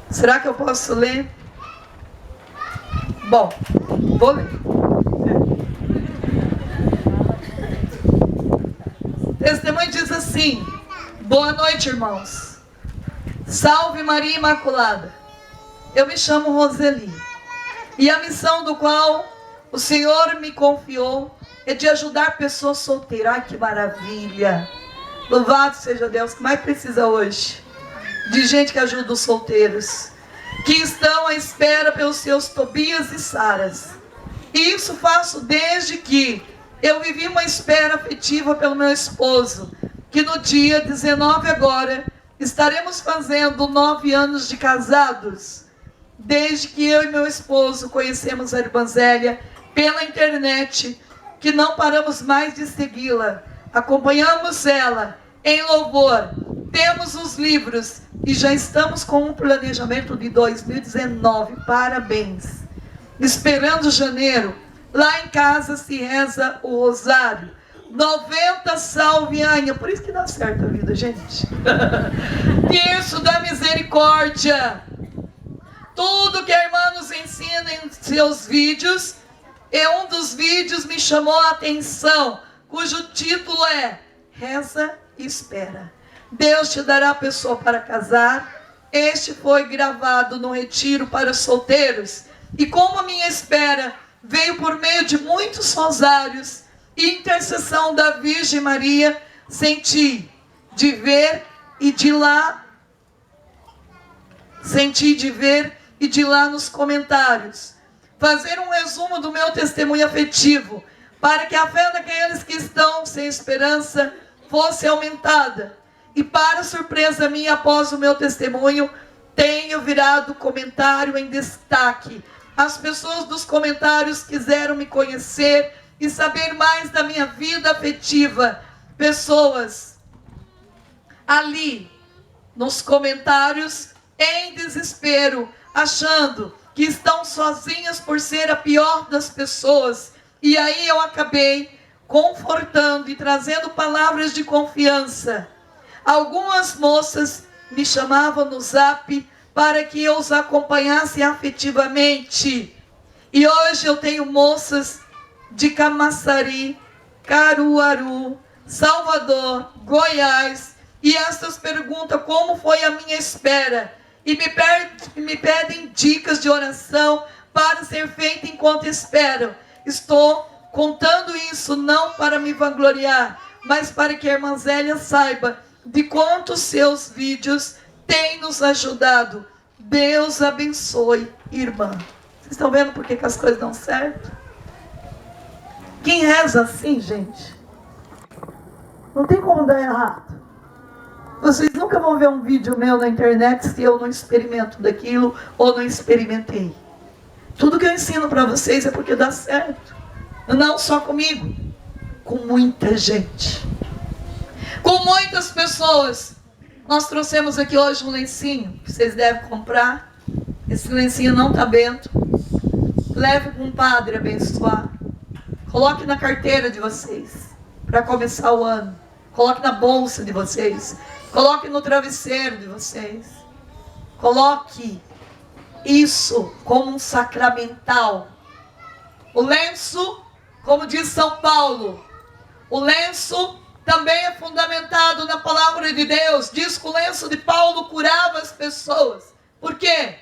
Será que eu posso ler? Bom, vou ler. O testemunho diz assim: boa noite, irmãos. Salve Maria Imaculada. Eu me chamo Roseli. E a missão do qual o Senhor me confiou é de ajudar pessoas solteiras. Ai, que maravilha! Louvado seja Deus, que mais precisa hoje? De gente que ajuda os solteiros, que estão à espera pelos seus Tobias e Saras. E isso faço desde que eu vivi uma espera afetiva pelo meu esposo, que no dia 19 agora estaremos fazendo 9 anos de casados, desde que eu e meu esposo conhecemos a irmã Zélia pela internet, que não paramos mais de segui-la, acompanhamos ela em louvor, temos os livros e já estamos com um planejamento de 2019, parabéns. Esperando janeiro, lá em casa se reza o rosário, 90 salve Anha, por isso que dá certo a vida, gente. Isso da misericórdia. Tudo que a irmã nos ensina em seus vídeos, e um dos vídeos me chamou a atenção, cujo título é Reza e Espera. Deus te dará a pessoa para casar. Este foi gravado no retiro para solteiros. E como a minha espera veio por meio de muitos rosários e intercessão da Virgem Maria, senti de ver e de lá nos comentários fazer um resumo do meu testemunho afetivo, para que a fé daqueles que estão sem esperança fosse aumentada. E para surpresa minha, após o meu testemunho, tenho virado comentário em destaque. As pessoas dos comentários quiseram me conhecer e saber mais da minha vida afetiva. Pessoas ali nos comentários em desespero, achando que estão sozinhas por ser a pior das pessoas. E aí eu acabei confortando e trazendo palavras de confiança. Algumas moças me chamavam no Zap para que eu os acompanhasse afetivamente. E hoje eu tenho moças de Camaçari, Caruaru, Salvador, Goiás, e estas perguntam como foi a minha espera. E me pedem dicas de oração para ser feita enquanto esperam. Estou contando isso não para me vangloriar, mas para que a irmã Zélia saiba de quanto seus vídeos têm nos ajudado. Deus abençoe, irmã. Vocês estão vendo por que as coisas dão certo? Quem reza assim, gente, não tem como dar errado. Vocês nunca vão ver um vídeo meu na internet se eu não experimento daquilo ou não experimentei. Tudo que eu ensino para vocês é porque dá certo. Não só comigo, com muita gente, com muitas pessoas. Nós trouxemos aqui hoje um lencinho que vocês devem comprar. Esse lencinho não está bento. Leve para um padre abençoar. Coloque na carteira de vocês para começar o ano. Coloque na bolsa de vocês. Coloque no travesseiro de vocês. Coloque isso como um sacramental. O lenço, como diz São Paulo, o lenço também é fundamentado na palavra de Deus. Diz que o lenço de Paulo curava as pessoas. Por quê?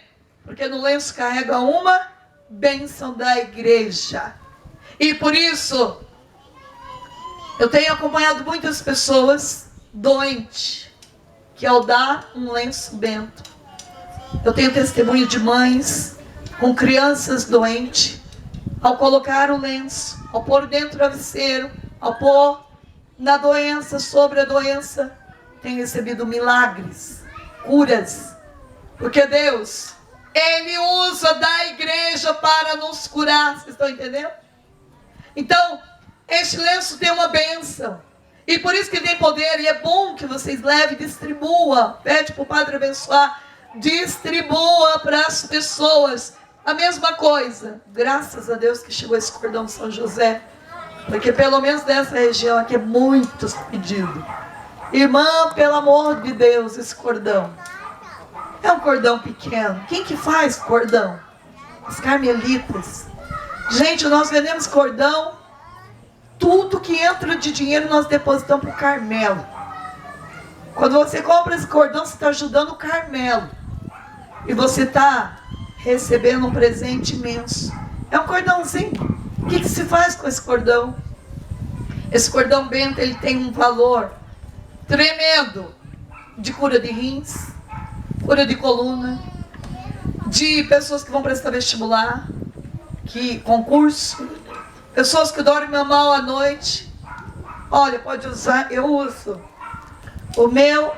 Porque no lenço carrega uma bênção da igreja. E por isso, eu tenho acompanhado muitas pessoas doentes, que ao dar um lenço bento, eu tenho testemunho de mães com crianças doentes, ao colocar o lenço, ao pôr dentro do travesseiro, ao pôr na doença, sobre a doença, tem recebido milagres, curas, porque Deus, Ele usa da igreja para nos curar. Vocês estão entendendo? Então, este lenço tem uma bênção. E por isso que tem poder. E é bom que vocês levem e distribua. Pede para o Padre abençoar. Distribua para as pessoas. A mesma coisa. Graças a Deus que chegou esse cordão de São José. Porque pelo menos dessa região aqui é muitos pedidos. Irmã, pelo amor de Deus, esse cordão. É um cordão pequeno. Quem que faz cordão? As carmelitas. Gente, nós vendemos cordão. Tudo que entra de dinheiro nós depositamos para o Carmelo. Quando você compra esse cordão, você está ajudando o Carmelo. E você está recebendo um presente imenso. É um cordãozinho. O que se faz com esse cordão? Esse cordão bento, ele tem um valor tremendo. De cura de rins, cura de coluna, de pessoas que vão prestar vestibular, que concurso, pessoas que dormem mal à noite. Olha, pode usar, eu uso o meu,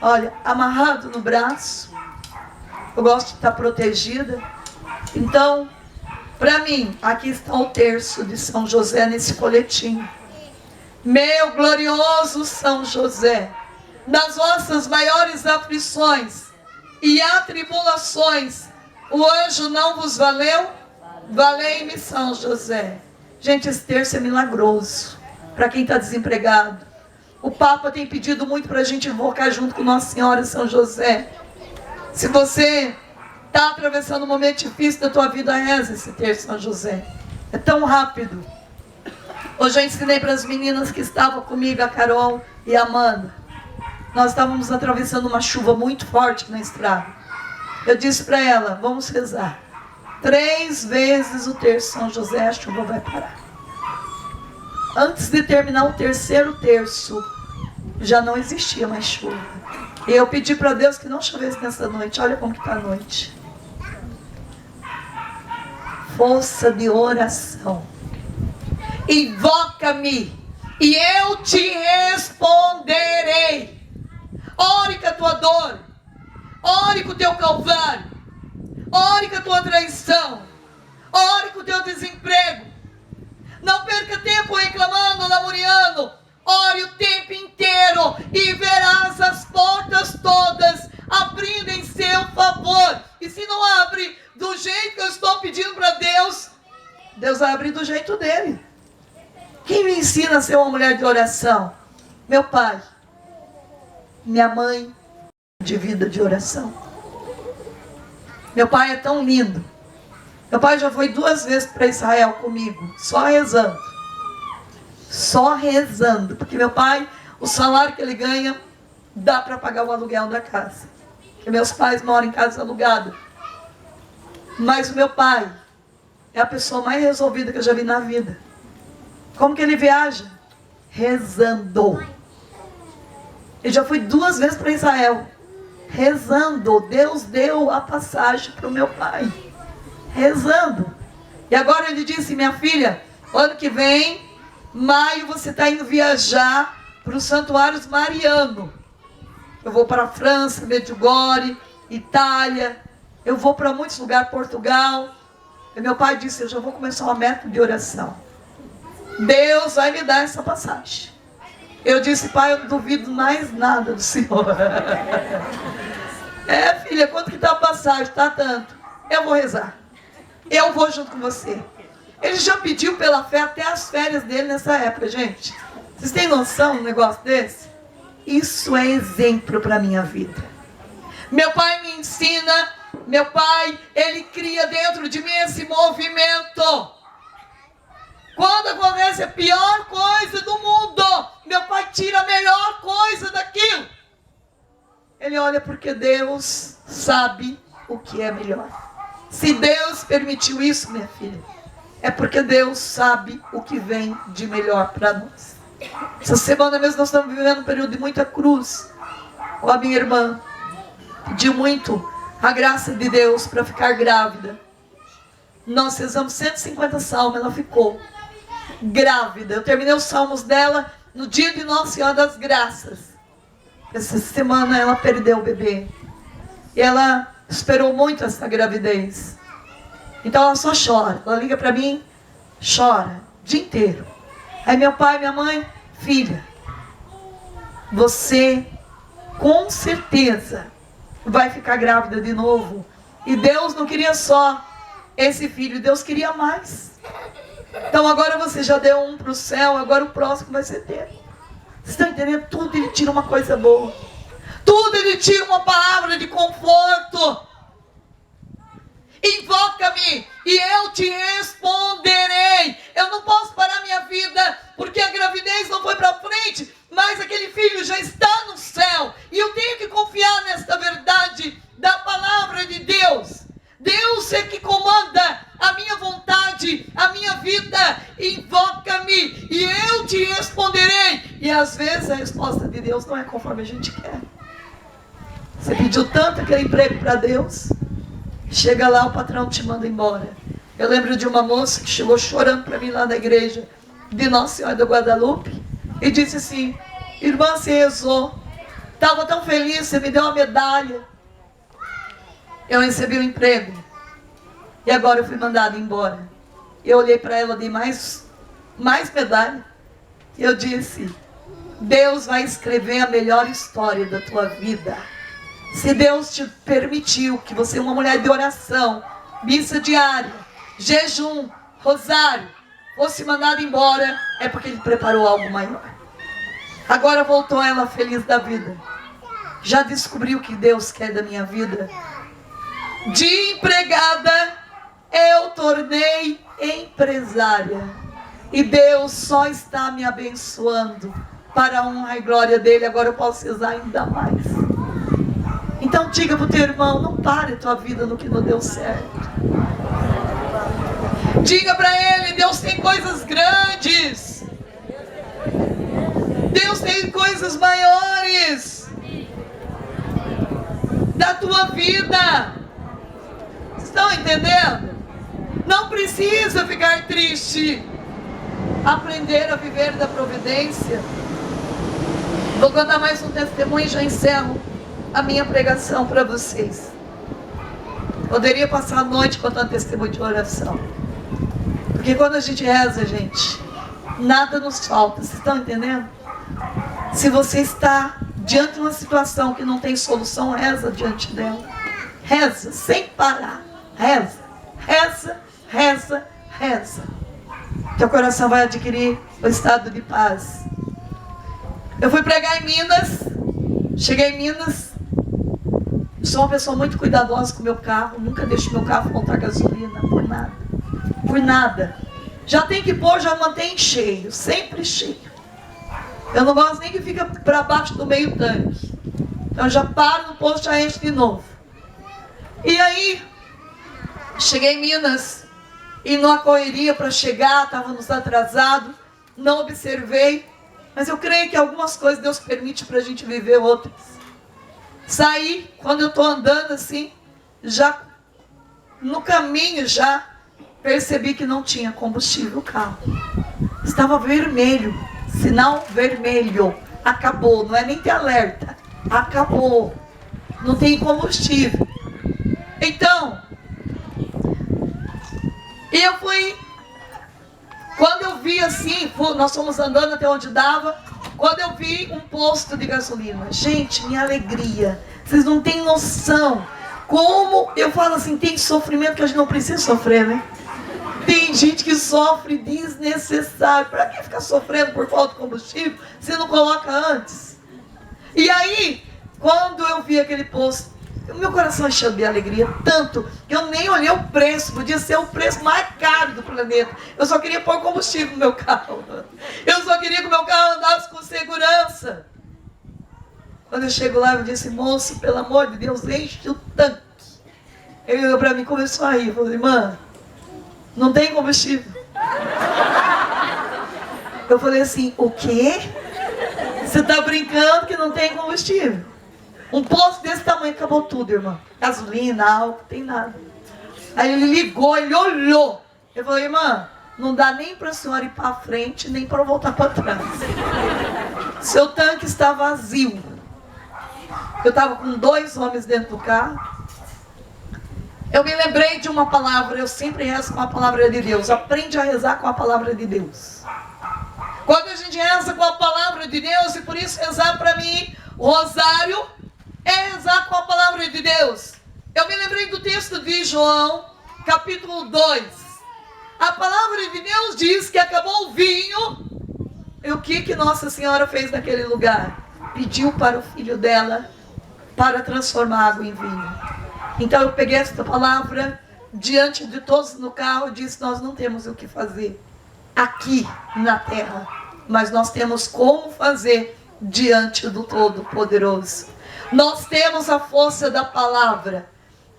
olha, amarrado no braço. Eu gosto de estar protegida. Então, para mim, aqui está o terço de São José nesse folhetim. Meu glorioso São José, nas vossas maiores aflições e atribulações, o anjo não vos valeu? Valei-me, São José. Gente, esse terço é milagroso para quem está desempregado. O Papa tem pedido muito para a gente invocar junto com Nossa Senhora e São José. Se você está atravessando um momento difícil da tua vida, reza esse terço, São José. É tão rápido. Hoje eu ensinei para as meninas que estavam comigo, a Carol e a Amanda. Nós estávamos atravessando uma chuva muito forte na estrada. Eu disse para ela, vamos rezar 3 vezes o terço São José, a chuva vai parar. Antes de terminar o terceiro terço, já não existia mais chuva. E eu pedi para Deus que não chovesse nessa noite. Olha como que está a noite. Força de oração. Invoca-me e eu te responderei. Ore com a tua dor. Ore com o teu calvário. Ore com a tua traição. Ore com o teu desemprego. Não perca tempo reclamando, lamuriando. Ore o tempo inteiro e verás as portas todas abrindo em seu favor. Deus vai abrir do jeito dele. Quem me ensina a ser uma mulher de oração? Meu pai. Minha mãe, de vida de oração. Meu pai é tão lindo. Meu pai já foi 2 vezes para Israel comigo, só rezando. Só rezando. Porque meu pai, o salário que ele ganha, dá para pagar o aluguel da casa. Porque meus pais moram em casa alugada. Mas o meu pai é a pessoa mais resolvida que eu já vi na vida. Como que ele viaja? Rezando. Ele já foi 2 vezes para Israel. Rezando. Deus deu a passagem para o meu pai. Rezando. E agora ele disse, minha filha, ano que vem, maio, você está indo viajar para os santuários marianos. Eu vou para a França, Medjugorje, Itália. Eu vou para muitos lugares, Portugal. E meu pai disse, eu já vou começar uma meta de oração. Deus vai me dar essa passagem. Eu disse, pai, eu não duvido mais nada do Senhor. Filha, quanto que está a passagem? Está tanto. Eu vou rezar. Eu vou junto com você. Ele já pediu pela fé até as férias dele nessa época, gente. Vocês têm noção de um negócio desse? Isso é exemplo para a minha vida. Meu pai me ensina, meu pai, ele cria dentro de mim esse movimento. Quando acontece a pior coisa do mundo, meu pai tira a melhor coisa daquilo. Ele olha porque Deus sabe o que é melhor. Se Deus permitiu isso, minha filha, é porque Deus sabe o que vem de melhor para nós. Essa semana mesmo nós estamos vivendo um período de muita cruz. Com a minha irmã, pediu muito a graça de Deus para ficar grávida. Nós rezamos 150 salmos, ela ficou grávida. Eu terminei os salmos dela no dia de Nossa Senhora das Graças. Essa semana ela perdeu o bebê. E ela esperou muito essa gravidez. Então ela só chora. Ela liga para mim, chora o dia inteiro. Aí meu pai e minha mãe, filha, você com certeza vai ficar grávida de novo. E Deus não queria só esse filho, Deus queria mais. Então agora você já deu um para o céu, agora o próximo vai ser teu. Vocês estão entendendo? Tudo ele tira uma coisa boa. Tudo ele tira uma palavra de conforto. Invoca-me e eu te responderei. Eu não posso parar minha vida porque a gravidez não foi para frente, mas aquele filho já está no céu. E eu tenho que confiar nesta verdade da palavra de Deus. Deus é que comanda a minha vontade, a minha vida. Invoca-me e eu te responderei. E às vezes a resposta de Deus não é conforme a gente quer. Você pediu tanto aquele emprego para Deus, chega lá, o patrão te manda embora. Eu lembro de uma moça que chegou chorando para mim lá na igreja de Nossa Senhora do Guadalupe e disse assim, irmã, você rezou, estava tão feliz, você me deu uma medalha. Eu recebi o emprego e agora eu fui mandada embora. Eu olhei para ela, dei mais medalha e eu disse, Deus vai escrever a melhor história da tua vida. Se Deus te permitiu que você, uma mulher de oração, missa diária, jejum, rosário, fosse mandada embora, é porque Ele preparou algo maior. Agora voltou ela feliz da vida. Já descobriu o que Deus quer da minha vida? De empregada, eu tornei empresária. E Deus só está me abençoando para a honra e glória dEle. Agora eu posso rezar ainda mais. Então diga para o teu irmão, não pare a tua vida no que não deu certo. Diga para ele, Deus tem coisas grandes. Deus tem coisas maiores da tua vida. Estão entendendo? Não precisa ficar triste. Aprender a viver da providência. Vou contar mais um testemunho e já encerro a minha pregação para vocês. Poderia passar a noite contando testemunho de oração. Porque quando a gente reza, gente, nada nos falta. Vocês estão entendendo? Se você está diante de uma situação que não tem solução, reza diante dela. Reza, sem parar. Reza, reza, reza, reza. Teu coração vai adquirir o estado de paz. Eu fui pregar em Minas. Cheguei em Minas. Sou uma pessoa muito cuidadosa com o meu carro. Nunca deixo meu carro faltar gasolina. Por nada. Por nada. Já tem que pôr, já mantém cheio. Sempre cheio. Eu não gosto nem que fica para baixo do meio tanque. Então eu já paro no posto, já enche de novo. E aí, cheguei em Minas. E numa correria para chegar, estávamos atrasados. Não observei. Mas eu creio que algumas coisas Deus permite para a gente viver outras. Saí, quando eu estou andando assim, já no caminho já percebi que não tinha combustível o carro. Estava vermelho, sinal vermelho. Acabou, não é nem ter alerta. Acabou. Não tem combustível. Então, eu fui... Quando eu vi assim, nós fomos andando até onde dava, quando eu vi um posto de gasolina, gente, minha alegria, vocês não têm noção, como eu falo assim, tem sofrimento que a gente não precisa sofrer, né? Tem gente que sofre desnecessário, para que ficar sofrendo por falta de combustível, se não coloca antes? E aí, quando eu vi aquele posto, o meu coração encheu de alegria, tanto que eu nem olhei o preço, podia ser o preço mais caro do planeta. Eu só queria pôr combustível no meu carro. Eu só queria que o meu carro andasse com segurança. Quando eu chego lá, eu disse, moço, pelo amor de Deus, enche o tanque. Ele olhou para mim e começou a rir. Eu falei, irmã, não tem combustível. Eu falei assim, o quê? Você está brincando que não tem combustível? Um posto desse tamanho acabou tudo, irmão. Gasolina, álcool, tem nada. Aí ele ligou, ele olhou. Eu falei, irmã, não dá nem para a senhora ir para frente, nem para voltar para trás. Seu tanque está vazio. Eu estava com 2 homens dentro do carro. Eu me lembrei de uma palavra, eu sempre rezo com a palavra de Deus. Aprende a rezar com a palavra de Deus. Quando a gente reza com a palavra de Deus, e por isso rezar para mim, o rosário é rezar com a palavra de Deus. Eu me lembrei do texto de João, capítulo 2. A palavra de Deus diz que acabou o vinho. E o que Nossa Senhora fez naquele lugar? Pediu para o filho dela para transformar água em vinho. Então eu peguei esta palavra diante de todos no carro e disse, nós não temos o que fazer aqui na terra, mas nós temos como fazer diante do Todo-Poderoso. Nós temos a força da palavra,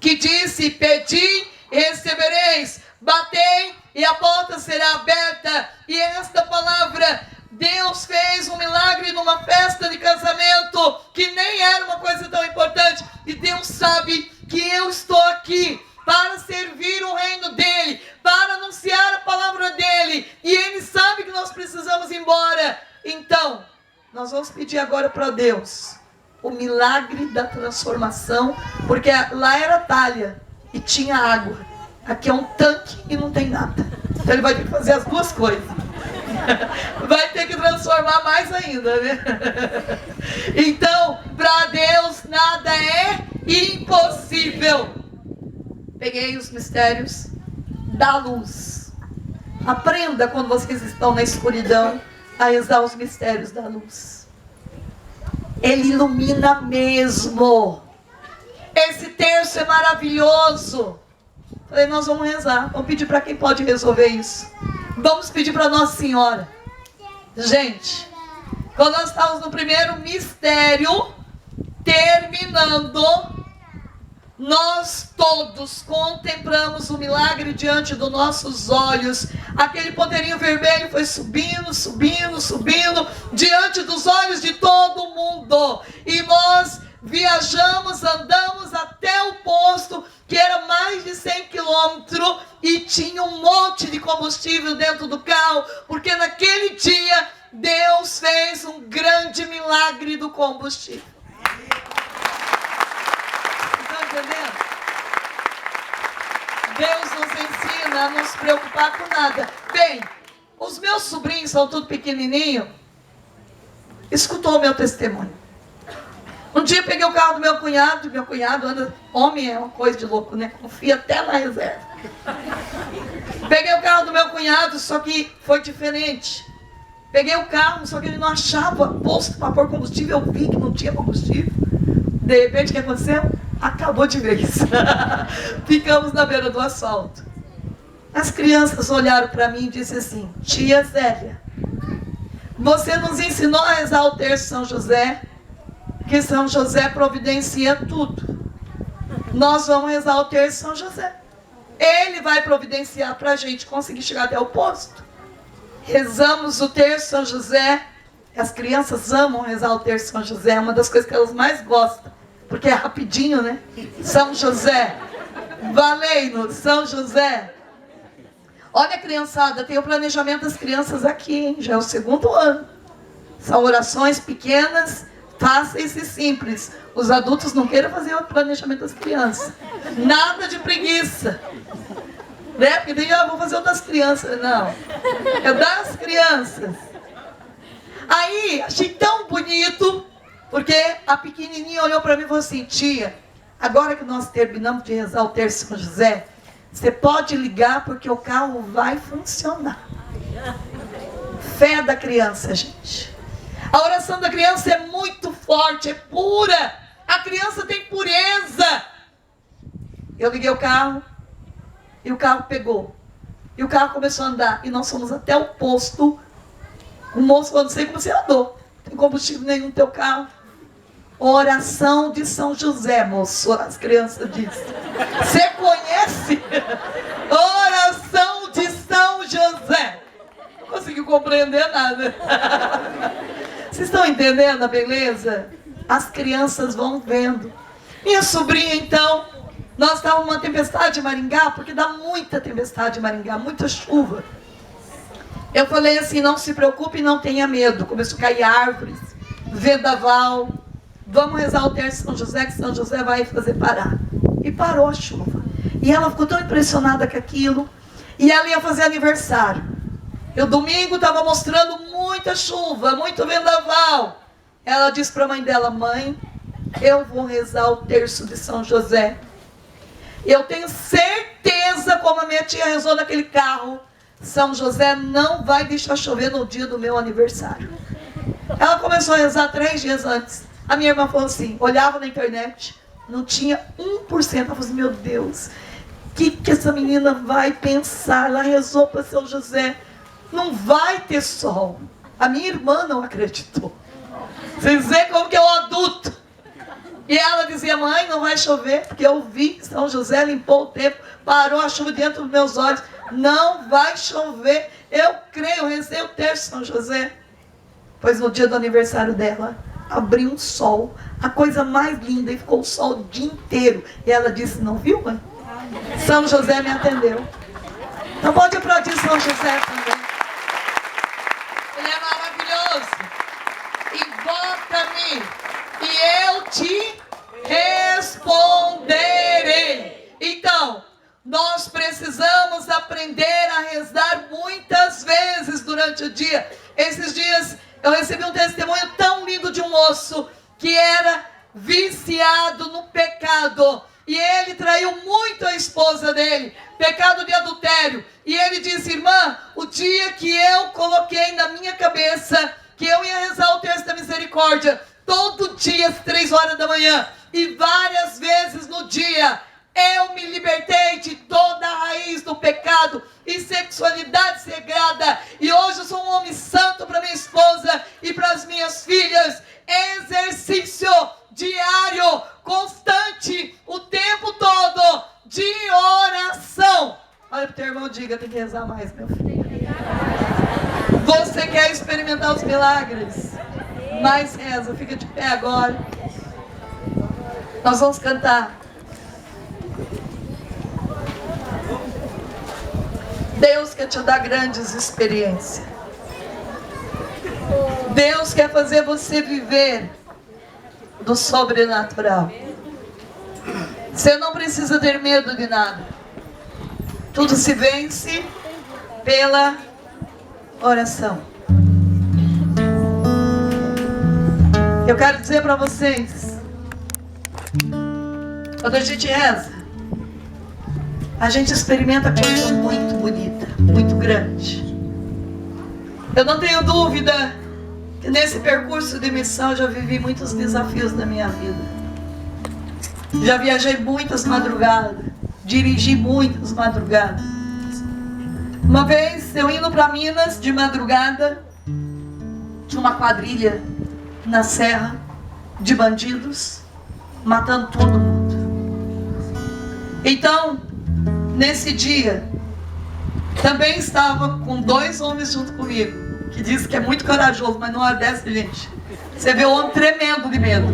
que disse, pedi e recebereis, batei e a porta será aberta. E esta palavra, Deus fez um milagre numa festa de casamento, que nem era uma coisa tão importante. E Deus sabe que eu estou aqui para servir o reino dEle, para anunciar a palavra dEle. E Ele sabe que nós precisamos ir embora. Então, nós vamos pedir agora para Deus o milagre da transformação, porque lá era talha e tinha água. Aqui é um tanque e não tem nada. Então ele vai ter que fazer as duas coisas. Vai ter que transformar mais ainda, né? Então, para Deus nada é impossível. Peguei os mistérios da luz. Aprenda quando vocês estão na escuridão a rezar os mistérios da luz. Ele ilumina mesmo. Esse terço é maravilhoso. Falei, nós vamos rezar. Vamos pedir para quem pode resolver isso. Vamos pedir para Nossa Senhora. Gente, quando nós estávamos no primeiro mistério, terminando, nós todos contemplamos o milagre diante dos nossos olhos. Aquele ponteirinho vermelho foi subindo, subindo, subindo, diante dos olhos de todo mundo. E nós viajamos, andamos até o posto, que era mais de 100 quilômetros, e tinha um monte de combustível dentro do carro, porque naquele dia Deus fez um grande milagre do combustível. Entendendo? Deus nos ensina a nos preocupar com nada. Bem, os meus sobrinhos são tudo pequenininho. Escutou o meu testemunho. Um dia eu peguei o carro do meu cunhado anda, homem é uma coisa de louco, né? Confia até na reserva. Peguei o carro do meu cunhado, só que foi diferente. Peguei o carro, só que ele não achava posto para pôr combustível. Eu vi que não tinha combustível. De repente, o que aconteceu? Acabou de vez. Ficamos na beira do asfalto. As crianças olharam para mim e disseram assim: tia Zélia, você nos ensinou a rezar o terço São José, que São José providencia tudo. Nós vamos rezar o terço São José. Ele vai providenciar para a gente conseguir chegar até o posto. Rezamos o terço São José. As crianças amam rezar o terço São José. É uma das coisas que elas mais gostam, porque é rapidinho, né? São José, valei-nos, São José. Olha, criançada, tem o planejamento das crianças aqui, hein? Já é o 2º ano. São orações pequenas, fáceis e simples. Os adultos não queiram fazer o planejamento das crianças. Nada de preguiça. Né? Porque daí, vou fazer o das crianças. Não. É das crianças. Aí, achei tão bonito, porque a pequenininha olhou para mim e falou assim: tia, agora que nós terminamos de rezar o terço São José, você pode ligar porque o carro vai funcionar. Fé da criança, gente. A oração da criança é muito forte, é pura. A criança tem pureza. Eu liguei o carro e o carro pegou. E o carro começou a andar. E nós fomos até o posto. O moço falou: não sei como você andou. Não tem combustível nenhum no teu carro. Oração de São José, moço. As crianças dizem. Você conhece? Oração de São José. Não conseguiu compreender nada. Vocês estão entendendo a beleza? As crianças vão vendo. Minha sobrinha, então, nós estávamos numa tempestade em Maringá, porque dá muita tempestade em Maringá, muita chuva. Eu falei assim: não se preocupe e não tenha medo. Começou a cair árvores, vendaval. Vamos rezar o terço São José, que São José vai fazer parar. E parou a chuva. E ela ficou tão impressionada com aquilo. E ela ia fazer aniversário. Eu domingo estava mostrando muita chuva, muito vendaval. Ela disse para a mãe dela: mãe, eu vou rezar o terço de São José. Eu tenho certeza, como a minha tia rezou naquele carro, São José não vai deixar chover no dia do meu aniversário. Ela começou a rezar 3 dias antes. A minha irmã falou assim, olhava na internet, não tinha 1%. Ela falou assim: meu Deus, o que essa menina vai pensar? Ela rezou para São José, não vai ter sol. A minha irmã não acreditou. Vocês veem como que é o adulto. E ela dizia: mãe, não vai chover, porque eu vi que São José limpou o tempo, parou a chuva dentro dos meus olhos. Não vai chover, eu creio, eu rezei o terço São José. Pois no dia do aniversário dela, abriu um sol, a coisa mais linda, e ficou o sol o dia inteiro. E ela disse: não viu, mãe? São José me atendeu. Então pode aplaudir São José também. Ele é maravilhoso. Invoca-me e eu te responderei. Então, nós precisamos aprender a rezar muitas vezes durante o dia. Esses dias eu recebi um testemunho tão lindo de um moço que era viciado no pecado. E ele traiu muito a esposa dele, pecado de adultério. E ele disse: irmã, o dia que eu coloquei na minha cabeça que eu ia rezar o terço da misericórdia, todo dia às 3 horas da manhã, e várias vezes no dia, eu me libertei de toda a raiz do pecado e sexualidade sagrada. E hoje eu sou um homem santo para minha esposa e para as minhas filhas. Exercício diário, constante, o tempo todo, de oração. Olha para o teu irmão, diga: tem que rezar mais, meu filho. Você quer experimentar os milagres? Mais reza, fica de pé agora. Nós vamos cantar. Deus quer te dar grandes experiências. Deus quer fazer você viver do sobrenatural. Você não precisa ter medo de nada. Tudo se vence pela oração. Eu quero dizer para vocês, quando a gente reza, a gente experimenta coisa muito bonita, muito grande. Eu não tenho dúvida que nesse percurso de missão eu já vivi muitos desafios na minha vida. Já viajei muitas madrugadas, dirigi muitas madrugadas. Uma vez eu indo para Minas de madrugada, tinha uma quadrilha na serra de bandidos, matando todo mundo. Então, nesse dia, também estava com 2 homens junto comigo, que disse que é muito corajoso, mas não hora dessa, gente, você vê o homem tremendo de medo.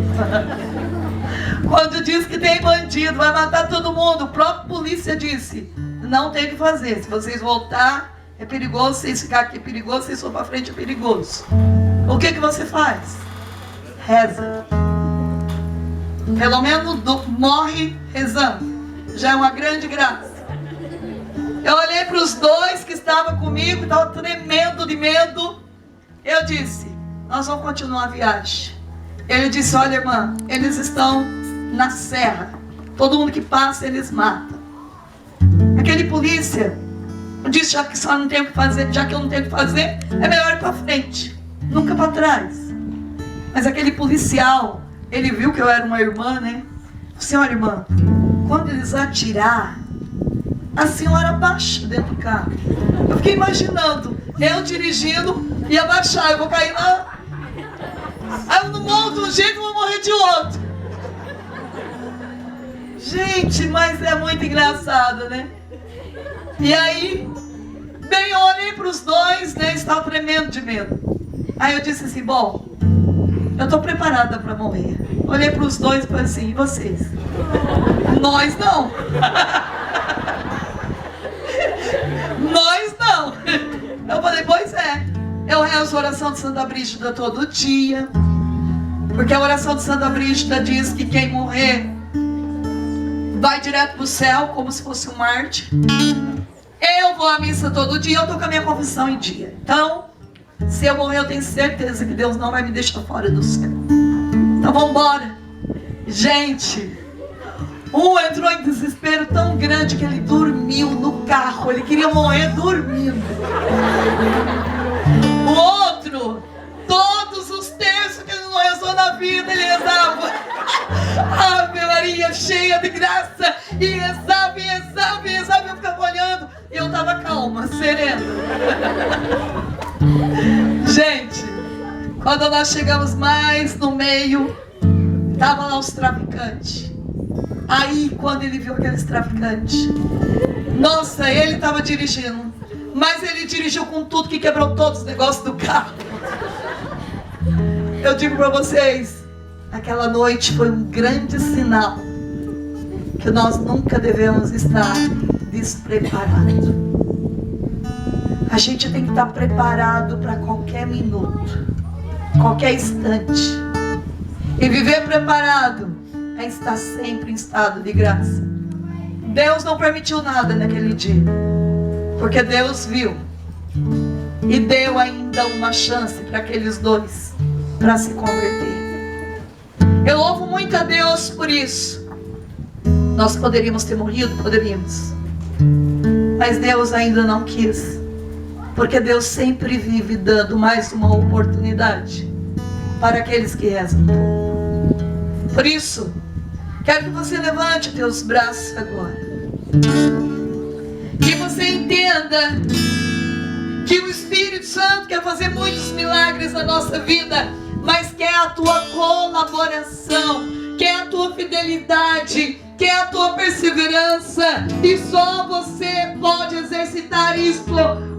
Quando diz que tem bandido, vai matar todo mundo, o próprio polícia disse, não tem o que fazer, se vocês voltar, é perigoso, se vocês ficar aqui é perigoso, se vocês for para frente é perigoso. O que você faz? Reza. Pelo menos morre rezando. Já é uma grande graça. Eu olhei para os 2 que estavam comigo, estavam tremendo de medo. Eu disse, nós vamos continuar a viagem. Ele disse, olha irmã, eles estão na serra. Todo mundo que passa, eles matam. Aquele polícia disse, já que só não tem o que fazer, já que eu não tenho o que fazer, é melhor ir para frente, nunca para trás. Mas aquele policial, ele viu que eu era uma irmã, né? Disse, olha irmã, quando eles atirar, a senhora baixa dentro do carro. Eu fiquei imaginando, eu dirigindo e abaixar, eu vou cair na... Aí eu não morro de um jeito, eu vou morrer de outro. Gente, mas é muito engraçado, né? E aí, bem, eu olhei para os 2, né? Estava tremendo de medo. Aí eu disse assim, bom, eu estou preparada para morrer. Olhei para os 2 e falei assim, e vocês? Nós não. Nós não. Eu falei, pois é. Eu rezo a oração de Santa Brígida todo dia. Porque a oração de Santa Brígida diz que quem morrer vai direto para o céu, como se fosse um Marte. Eu vou à missa todo dia, eu estou com a minha confissão em dia. Então, se eu morrer, eu tenho certeza que Deus não vai me deixar fora do céu. Então, vamos embora. Gente, um entrou em desespero tão grande que ele dormiu no carro. Ele queria morrer dormindo. O outro, todos os terços que ele não rezou na vida, ele rezava. Ave Maria, cheia de graça. E rezava, e rezava, e rezava. Eu ficava olhando e eu estava calma, serena. Gente, quando nós chegamos mais no meio, estavam lá os traficantes. Aí, quando ele viu aqueles traficantes, nossa, ele estava dirigindo, mas ele dirigiu com tudo, que quebrou todos os negócios do carro. Eu digo para vocês, aquela noite foi um grande sinal que nós nunca devemos estar despreparados. A gente tem que estar preparado para qualquer minuto, qualquer instante. E viver preparado é estar sempre em estado de graça. Deus não permitiu nada naquele dia, porque Deus viu e deu ainda uma chance para aqueles 2 para se converter. Eu louvo muito a Deus por isso. Nós poderíamos ter morrido, poderíamos, mas Deus ainda não quis, porque Deus sempre vive dando mais uma oportunidade para aqueles que rezam. Por isso, quero que você levante os teus braços agora. Que você entenda que o Espírito Santo quer fazer muitos milagres na nossa vida, mas quer a tua colaboração, quer a tua fidelidade, quer a tua perseverança. E só você pode exercitar isso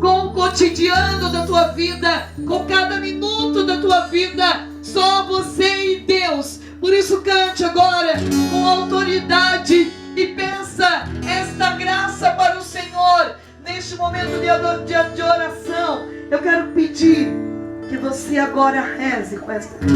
com o cotidiano da tua vida, com cada minuto da tua vida. Só você e Deus. Por isso cante agora com autoridade e peça esta graça para o Senhor. Neste momento de oração, eu quero pedir que você agora reze com esta canção.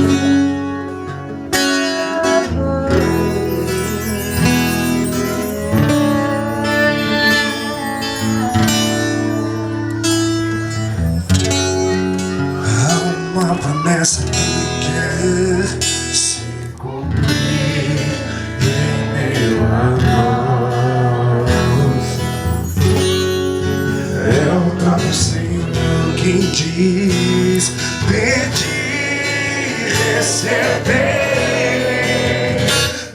Há uma promessa que quer se cumprir em meio a nós. quis pedir, receber,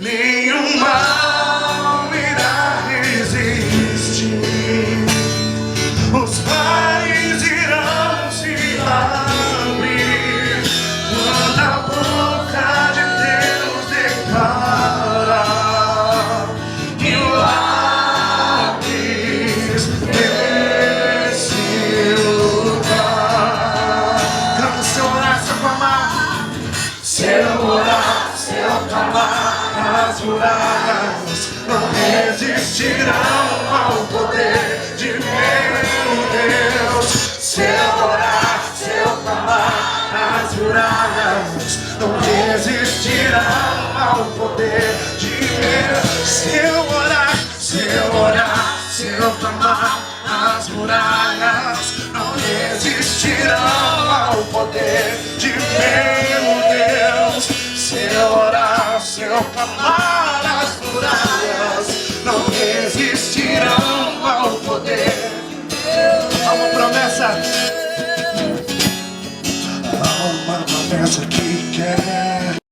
nenhum mal irá resistir. Os mares irão se abrir quando a boca de Deus declarar milagres nesse lugar. Canta, se eu orar, se eu clamar, se eu orar, se eu clamar, as muralhas não resistirão ao poder de meu Deus. Se eu orar, se eu clamar, as muralhas não resistirão ao poder de meu. Se eu orar, se eu orar, se eu clamar, as muralhas não resistirão ao poder de meu Deus. Se eu orar, se eu clamar,